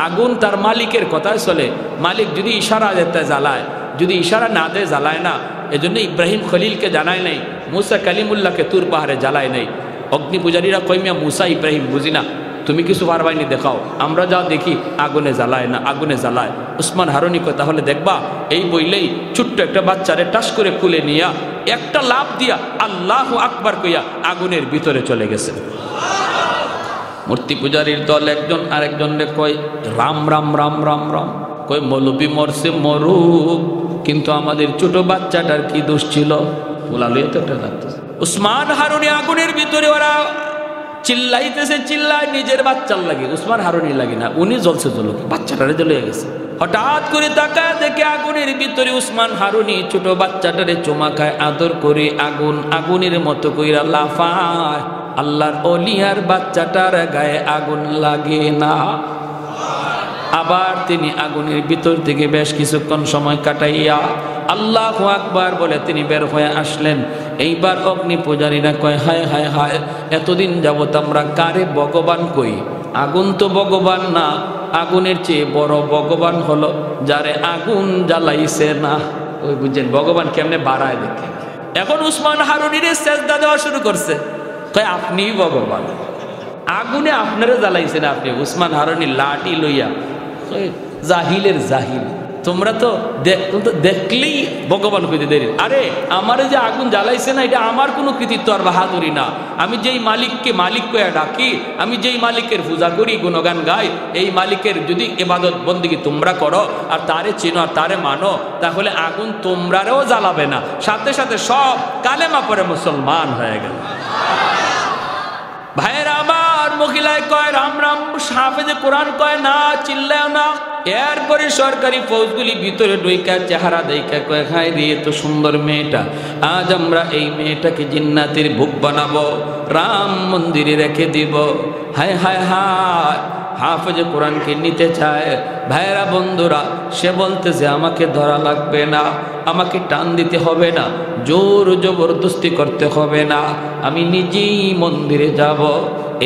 আগুন তার মালিকের কথায় চলে, মালিক যদি ইশারা দেয় জ্বালায়, যদি ইশারা না দেয় জ্বালায় না। এজন্য ইব্রাহিম খলিলকে জানায় নাই, মুসা কালিমুল্লাহকে তুর পাহাড়ে জ্বালায় নাই। অগ্নি পূজারীরা কয় মিয়া মুসা ইব্রাহিম বুঝি না, তুমি কিছু পারবাইনি দেখাও, আমরা যা দেখি আগুনে জ্বালায় না, আগুনে জ্বালায়। উসমান হারুনি কয় তাহলে দেখবা, এই বইলেই ছোট্ট একটা বাচ্চারে টাস করে কুলে নিয়া একটা লাফ দিয়া আল্লাহু আকবার কইয়া আগুনের ভিতরে চলে গেছে। মূর্তি পূজারীর দল একজন আরেকজনরে কয় রাম রাম রাম রাম রাম, কয় মৌলবী মরছে মরুক, কিন্তু আমাদের ছোট বাচ্চাটার কি দোষ ছিল? পোলালুয়ে তো একটা লাগতেছে। উসমান হারুনি আগুনের ভিতরে, ওরা চিল্লাইতেছে, চিল্লায় নিজের বাচ্চার লাগে, উসমান হারুনি লাগে না, উনি জ্বলছে জ্বলুক, বাচ্চাটারে জ্বলে গেছে। হঠাৎ করে তাকায় দেখে আগুনের ভিতরে উসমান হারুনি ছোট বাচ্চাটারে চুমা খায়, আদর করে আগুন আগুনের মতো কইরা লাফায়। আল্লাহর ওলিয়ার বাচ্চাটার গায়ে আগুন লাগে না। আবার তিনি আগুনের ভিতর থেকে বেশ কিছুক্ষণ সময় কাটাইয়া আল্লাহু আকবার বলে তিনি বের হয়ে আসলেন। এইবার অগ্নি পূজারীরা কয় হায় হায় হায়, এতদিন যাবত আমরা কারে ভগবান কই, আগুন তো ভগবান না, আগুনের চেয়ে বড় ভগবান হলো যারে আগুন জ্বালাইছে না। ওই বুঝছেন ভগবান কেমনে বাড়ায় দেখেন। এখন উসমান হারুনির সেজদা দেওয়া শুরু করছে, কয় আপনিই ভগবান, আগুনে আপনারা জ্বালাইছেন আপনি। উসমান হারুনি লাঠি লইয়া, জাহিলের জাহিল, তোমরা তো দেখলেই ভগবান কইতে দেরি। আরে আমার যে আগুন জ্বালাইছে না, এটা আমার কোনো কৃতিত্ব আর বাহাদুরি না। আমি যেই মালিককে মালিক কয়ে ডাকি, আমি যেই মালিকের পূজা করি, গুণগান গাই, এই মালিকের যদি ইবাদত বন্দেগী তোমরা করো আর তারে চিনো আর তারে মানো, তাহলে আগুন তোমরারেও জ্বালাবে না, সাথে সাথে সব কালেমা পরে মুসলমান হয়ে গেল। ভাইয়েরা আমার, মহিলায় কয় রাম রাম, হাফেজে কোরআন কয় না, চিল্লায় না। এরপরে সরকারি ফৌজগুলি ভিতরে ঢুইকা চেহারা দেখা কয় হায় রে এত সুন্দর মেয়েটা, আজ আমরা এই মেয়েটাকে জিন্নাতের ভোগ বানাবো, রাম মন্দিরে রেখে দিব। হায় হায় হায়, হাফেজে কোরআনকে নিতে চায়। ভাইয়েরা বন্ধুরা, সে বলতেছে আমাকে ধরা লাগবে না, আমাকে টান দিতে হবে না, জোর জবরদস্তি করতে হবে না, আমি নিজেই মন্দিরে যাব।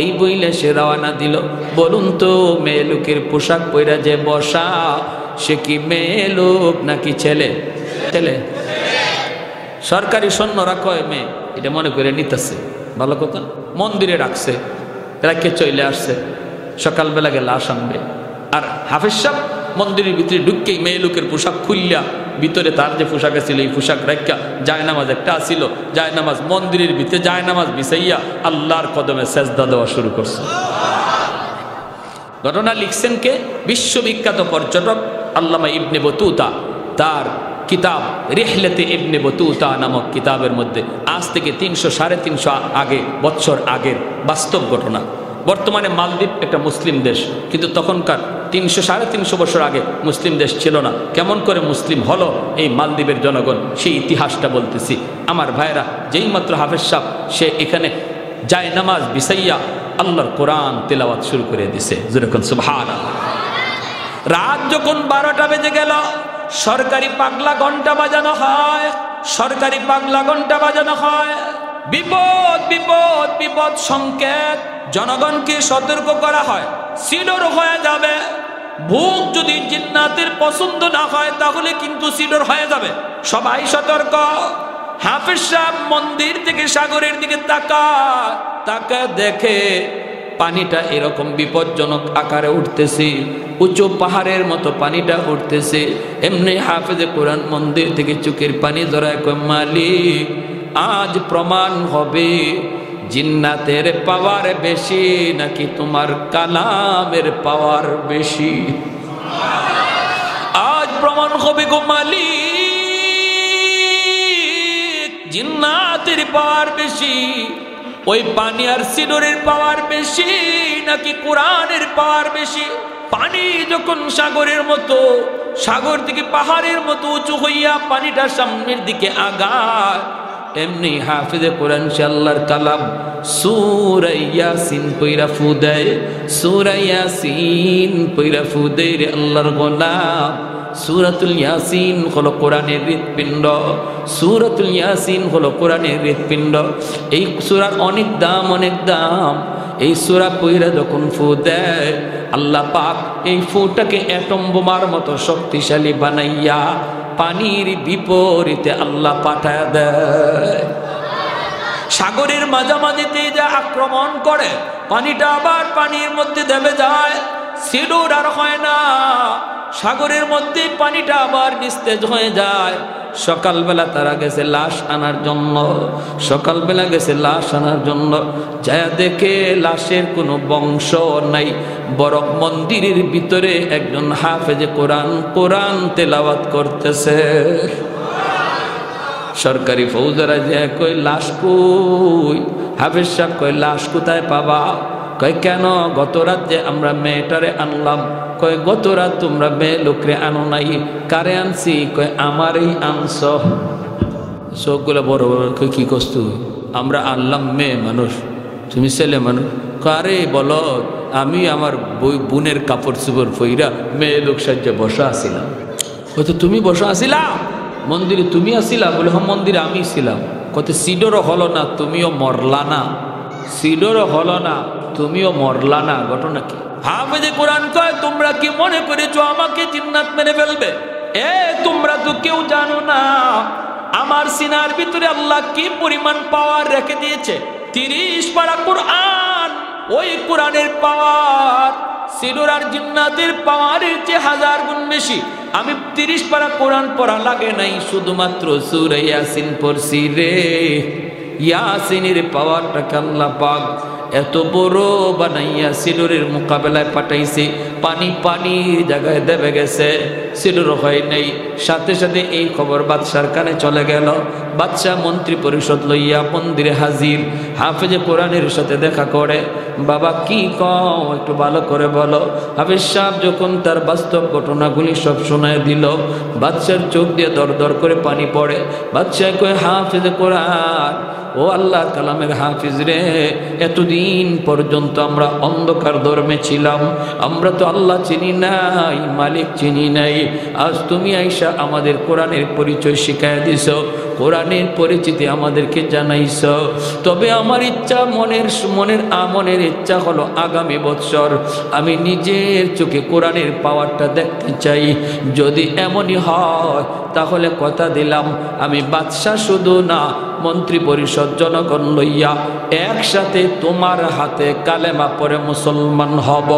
এই বইলে সে রওনা দিল। বলুন তো, মেয়ে লোকের পোশাক পরা যে বসা, সে কি মেয়ে লোক নাকি ছেলে? ছেলে। সরকারি সৈন্যরা কয় মেয়ে, এটা মনে করে নিতেছে, ভালো কথা। মন্দিরে রাখছে, রাখে চলে আসছে, সকালবেলা গেলে লাশ আনবে। আর হাফেজ সাহেব মন্দিরের ভিতরে ঢুককেই মেয়ে লোকের পোশাক খুললা ভিতরে তার যে পোশাক ছিল এই পোশাক রাখা জায়নামাজ একটা আসিল, জায়নামাজ মন্দিরের ভিতরে জায়নামাজ বিছাইয়া আল্লাহর কদমে সেজদা দেওয়া শুরু করছে। ঘটনা লিখছেন কে? বিশ্ববিখ্যাত পর্যটক আল্লামা ইবনে বতুতা। তার কিতাব রিহলাতে ইবনে বতুতা নামক কিতাবের মধ্যে আজ থেকে 300-350 বছর আগের বাস্তব ঘটনা। বর্তমানে মালদ্বীপ একটা মুসলিম দেশ, কিন্তু তখনকার 300-350 বছর আগে মুসলিম দেশ ছিল না। কেমন করে মুসলিম হলো এই মালদ্বীপের জনগণ, সেই ইতিহাসটা বলতেছি। আমার ভাইরা, যেই মাত্র হাফেজ সাহেব সে এখানে যায় নামাজ বিছাইয়া আল্লাহর কোরআন তেলাওয়াত শুরু করে দিছে, যেরকম সুবহানাল্লাহ। রাত যখন 12টা বেজে গেল, সরকারি পাগলা ঘন্টা বাজানো হয়, সরকারি পাগলা ঘন্টা বাজানো হয়। বিপদ বিপদ বিপদ সংকেত, জনগণকে সতর্ক করা হয়, সিডর হয়ে যাবে। ভূত যদি জিন্নাতের পছন্দ না হয় তাহলে কিন্তু সিডর হয়ে যাবে, সবাই সতর্ক। হাফেজ সাহেব মন্দির থেকে সাগরের দিকে তাকা দেখে পানিটা এরকম বিপজ্জনক আকারে উঠতেছে, উঁচু পাহাড়ের মতো পানিটা উঠতেছে। এমনি হাফেজে কোরআন মন্দির থেকে চোখের পানি জড়ায় কয়, মালিক আজ প্রমাণ হবে জিন্নাতের পাওয়ার বেশি নাকি তোমার কালামের পাওয়ার বেশি। আজ প্রমাণ হবে গো মালিক, জিন্নাতের পাওয়ার বেশি, ওই পানি আর সিডরের পাওয়ার বেশি নাকি কোরআনের পাওয়ার বেশি। পানি যখন সাগরের মতো, সাগর থেকে পাহাড়ের মতো উঁচু হইয়া পানিটা সামনের দিকে আগায়, এমনি হাফেজে কোরআন সে আল্লাহর কালাম সূরা ইয়াসিন পইরা ফু দেয়, সূরা ইয়াসিন পইরা ফু দেয় রে আল্লাহর গোলাম। সূরাতুল ইয়াসিন হলো কোরআনের হৃৎপিণ্ড, সূরাতুল ইয়াসিন হলো কোরআনের হৃৎপিণ্ড। এই সূরার অনেক দাম, অনেক দাম। এই সূরা পইরা যখন ফু দেয়, আল্লাহ পাক এই ফুটাকে অ্যাটম বোমার মতো শক্তিশালী বানাইয়া পানির বিপরীতে আল্লাহ পাঠায় দেয়। সাগরের মাঝামাঝিতে যা আক্রমণ করে, পানিটা আবার পানির মধ্যে দেবে যায়, সিডর আর হয় না। সাগরের মধ্যে পানিটা আবার নিস্তেজ হয়ে যায়। সকালবেলা তারা গেছে লাশ আনার জন্য, সকালবেলা গেছে লাশ আনার জন্য, যায় দেখে লাশের কোনো বংশ নাই, বরং মন্দিরের ভিতরে একজন হাফেজে কোরআন কোরআন তেলাওয়াত করতেছে। সরকারি ফৌজরা যে কই লাশ কই? হাফেজ সাহেব কই লাশ কোথায় পাবা? কয় কেন? গত রাত যে আমরা মেয়েটারে আনলাম। কয় গত রাত তোমরা মেয়ে লোকরে আনো নাই, কারে আনছি? কয় আমারই আনছ। চোখগুলো বড় বড়। কই কি করছ? আমরা আনলাম মেয়ে মানুষ, তুমি ছেলে মানুষ। কারে বলো? আমি আমার বোনের কাপড় চোপড় ফইরা মেয়ে লোক সাহায্যে বসা আসিলাম। হয়তো তুমি বসা আসিলা মন্দিরে? তুমি আসিলা? বলে হ্যাঁ মন্দিরে আমি ছিলাম। কত সিডরও হলো না, তুমিও মরলা না। সিডরও হলো না, তুমিও মরলা না। ঘটনা কি? হাফেজে কোরআন কয়, তোমরা কি মনে করেছো আমাকে জিন্নাত মেরে ফেলবে? তোমরা তো কেউ জানো না আমার সিনার ভিতরে আল্লাহ কি পরিমাণ পাওয়ার রেখে দিয়েছে। 30 পারা কোরআন, ওই কোরআনের পাওয়ার সিডর আর জিন্নাতের পাওয়ারের চেয়ে 1000 গুণ বেশি। আমি 30 পারা কোরআন পড়া লাগে নাই, শুধুমাত্র সূরা ইয়াসিন পড়ছি রে। ইয়াসিনের পাওয়ারটাকে আল্লাহ পাক এত বড় বানাইয়া সিডরের মোকাবেলায় পাঠাইছে। পানি পানির জায়গায় দেবে গেছে, সিডর হয় নাই। সাথে সাথে এই খবর বাদশার কানে চলে গেল। বাদশাহ মন্ত্রী পরিষদ লইয়া মন্দিরে হাজির। হাফেজে কোরআনের সাথে দেখা করে। বাবা কি কও, একটু ভালো করে বলো। হাফেজ সাহেব যখন তার বাস্তব ঘটনাগুলি সব শোনায় দিল, বাদশার চোখ দিয়ে দর দর করে পানি পড়ে। বাদশাহ কয়, হাফেজে কোরআন, ও আল্লাহর কালামের হাফিজ রে, এতদিন পর্যন্ত আমরা অন্ধকার ধর্মে ছিলাম, আমরা তো আল্লাহ চিনি নাই, মালিক চিনি নাই। আজ তুমি আইসা আমাদের কোরআনের পরিচয় শিখাইয়া দিছ, কোরআনের পরিচিতি আমাদেরকে জানাইছ। তবে আমার ইচ্ছা, মনের ইচ্ছা হলো আগামী বৎসর আমি নিজের চোখে কোরআনের পাওয়ারটা দেখতে চাই। যদি এমনই হয় তাহলে কথা দিলাম আমি বাদশাহ শুধু না, মন্ত্রী পরিষদ জনগণ লইয়া একসাথে তোমার হাতে কালেমা পড়ে মুসলমান হব।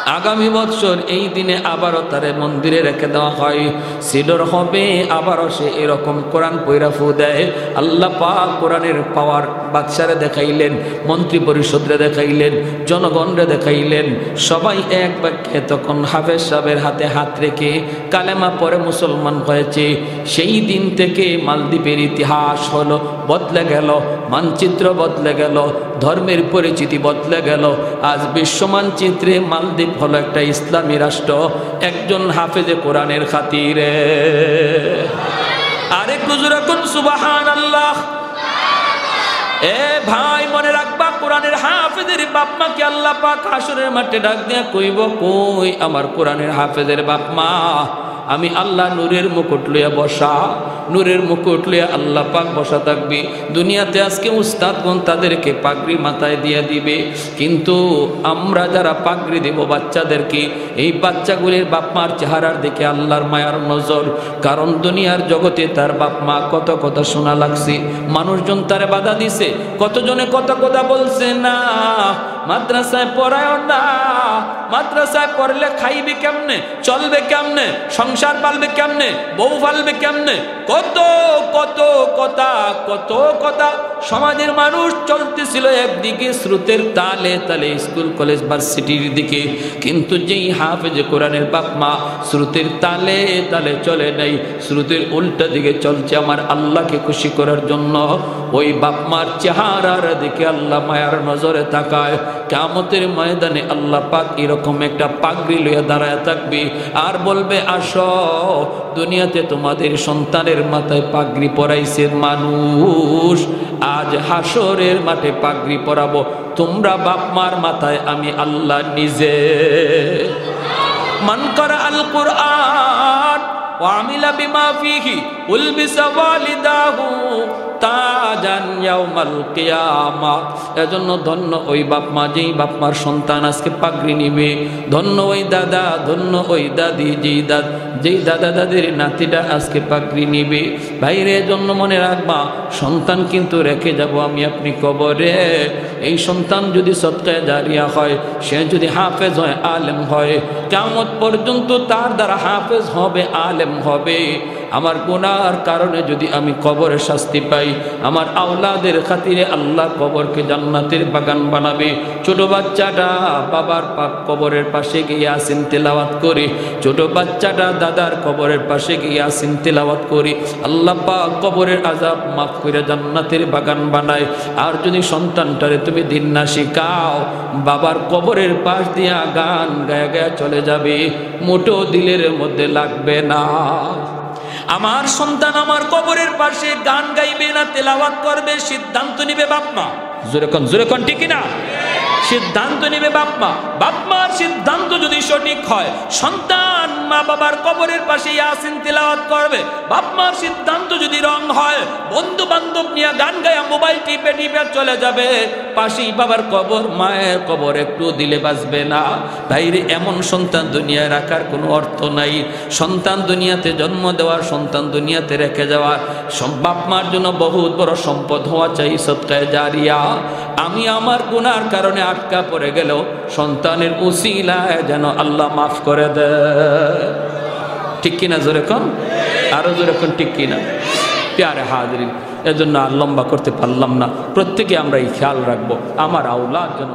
আগামী বছর এই দিনে আবারও তারে মন্দিরে রেখে দেওয়া হয়, সিডর হবে, আবারও সে এরকম কোরআন পয়রা ফু দেয়। আল্লাহ পাক কোরআনের পাওয়ার বাদশারে দেখাইলেন, মন্ত্রী পরিষদরে দেখাইলেন, জনগণরে দেখাইলেন। সবাই এক বাক্যে তখন হাফেজ সাহেবের হাতে হাত রেখে কালেমা পরে মুসলমান হয়েছে। সেই দিন থেকে মালদ্বীপের ইতিহাস হলো বদলে গেল, মানচিত্র বদলে গেল, ধর্মের পরিচিতি বদলে গেল। আজ বিশ্ব মানচিত্রে মালদ্বীপ হলো একটা ইসলামী রাষ্ট্র, একজন হাফেজে কোরআনের খাতিরে। আরেকটু জোরে কোন সুবহানাল্লাহ। এ ভাই মনে রাখবা, কোরআনের হাফেজের বাপ মাকে আল্লাহ পাক হাসরের মাঠে ডাক দিয়া কইব, কই আমার কোরআনের হাফেজের বাপ মা? আমি আল্লাহ নূরের মুকুট লইয়া বসা, নূরের মুকুট লইয়া আল্লাহ পাক বসা থাকবি। দুনিয়াতে আজকে উস্তাদগণ তাদেরকে পাগড়ি মাথায় দিয়ে দিবে, কিন্তু আমরা যারা পাগড়ি দেব বাচ্চাদেরকে, এই বাচ্চাগুলির বাপ মার চেহারার দিকে আল্লাহর মায়ার নজর। কারণ দুনিয়ার জগতে তার বাপ মা কত কথা শোনা লাগছে, মানুষজন তারে বাধা দিছে, কতজনে কত কথা বলছে, না মাদ্রাসায় পড়ায় না, মাদ্রাসায় পড়লে খাইবে কেমনে, চলবে কেমনে, সংসার পালবে কেমনে, বউ পালবে কেমনে, কত কত কথা, কত কথা। সমাজের মানুষ চলতেছিল একদিকে স্রোতের তালে তালে স্কুল কলেজ ভার্সিটির দিকে, কিন্তু যেই হাফেজ কোরআনের বাপ মা স্রোতের তালে তালে চলে নাই, স্রোতের উল্টা দিকে চলছে আমার আল্লাহকে খুশি করার জন্য। ওই বাপ মার চেহারার দিকে আল্লাহ মায়ার নজরে তাকায়। কিয়ামতের ময়দানে আল্লাহ পাক এরকম একটা পাগড়ি লইয়া দাঁড়ায় থাকবে আর বলবে, আসো দুনিয়াতে তোমাদের সন্তানের মাথায় পাগড়ি পরাইছে মানুষ, আজ হাসরের মাঠে পাগড়ি পরাবো তোমরা বাপ মার মাথায় আমি আল্লাহ নিজে। মান করা আল কুরআন ওয়া আমিলা বিমা ফিহি উলবিসা ওয়ালিদাহু তাজান ইয়াউমাল কিয়ামা। এজন্য ধন্য ওই বাপ মা, যেই বাপ মার সন্তান আজকে পাগড়ি নিবে, ধন্য ওই দাদা, ধন্য ওই দাদি, যেই দাদা দাদির নাতিটা আজকে পাগড়ি নিবে। ভাইরে এজন্য মনে রাখবা, সন্তান কিন্তু রেখে যাব আমি আপনি কবরে। এই সন্তান যদি সদকায়ে জারিয়া হয়, সে যদি হাফেজ হয়, আলেম হয়, কিয়ামত পর্যন্ত তার দ্বারা হাফেজ হবে, আলেম হবে। আমার গুনার কারণে যদি আমি কবরে শাস্তি পাই, আমার আওলাদের খাতিরে আল্লাহ কবরকে জান্নাতের বাগান বানাবে। ছোট বাচ্চাটা বাবার কবরের পাশে গিয়ে ইয়াসিন তেলাওয়াত করে, ছোট বাচ্চাটা দাদার কবরের পাশে গিয়ে ইয়াসিন তেলাওয়াত করে, আল্লাহ পাক কবরের আযাব মাফ করে জান্নাতের বাগান বানায়। আর যদি সন্তানটারে তুমি দিন না শিখাও, বাবার কবরের পাশ দিয়া গান গায়া গায়া চলে যাবে, মোটো দিলের মধ্যে লাগবে না। আমার সন্তান আমার কবরের পাশে গান গাইবে না, তেলাওয়াত করবে, সিদ্ধান্ত নিবে বাপ মা। জোরে কোন ঠিক না? সিদ্ধান্ত নিবে বাপ মা। বাপ মার সিদ্ধান্ত যদি সঠিক হয়, সন্তান মা বাবার কবরের পাশে ইয়াসিন তেলাওয়াত করবে। বাপ মার সিদ্ধান্ত যদি রং হয়, বন্ধু বান্ধব নিয়ে গান গায়া মোবাইল টিপে টিপে চলে যাবে, পাশেই বাবার কবর, মায়ের কবর একটু দিলে বাঁচবে না। ভাইরে এমন সন্তান দুনিয়ায় রাখার কোনো অর্থ নাই। সন্তান দুনিয়াতে জন্ম দেওয়ার, সন্তান দুনিয়াতে রেখে যাওয়ার, বাপ মার জন্য বহুত বড় সম্পদ হওয়া চাই সদকায়ে জারিয়া। আমি আমার গুনার কারণে আটকা পড়ে গেল, সন্তানের উসিলায় যেন আল্লাহ মাফ করে দেয়। ঠিক কিনা? জোরে কোন, আরো জোরে কোন ঠিক কিনা? প্যারে হাজিরিন, এজন্য আর লম্বা করতে পারলাম না। প্রত্যেকে আমরা এই খেয়াল রাখবো, আমার আওলাদ যেন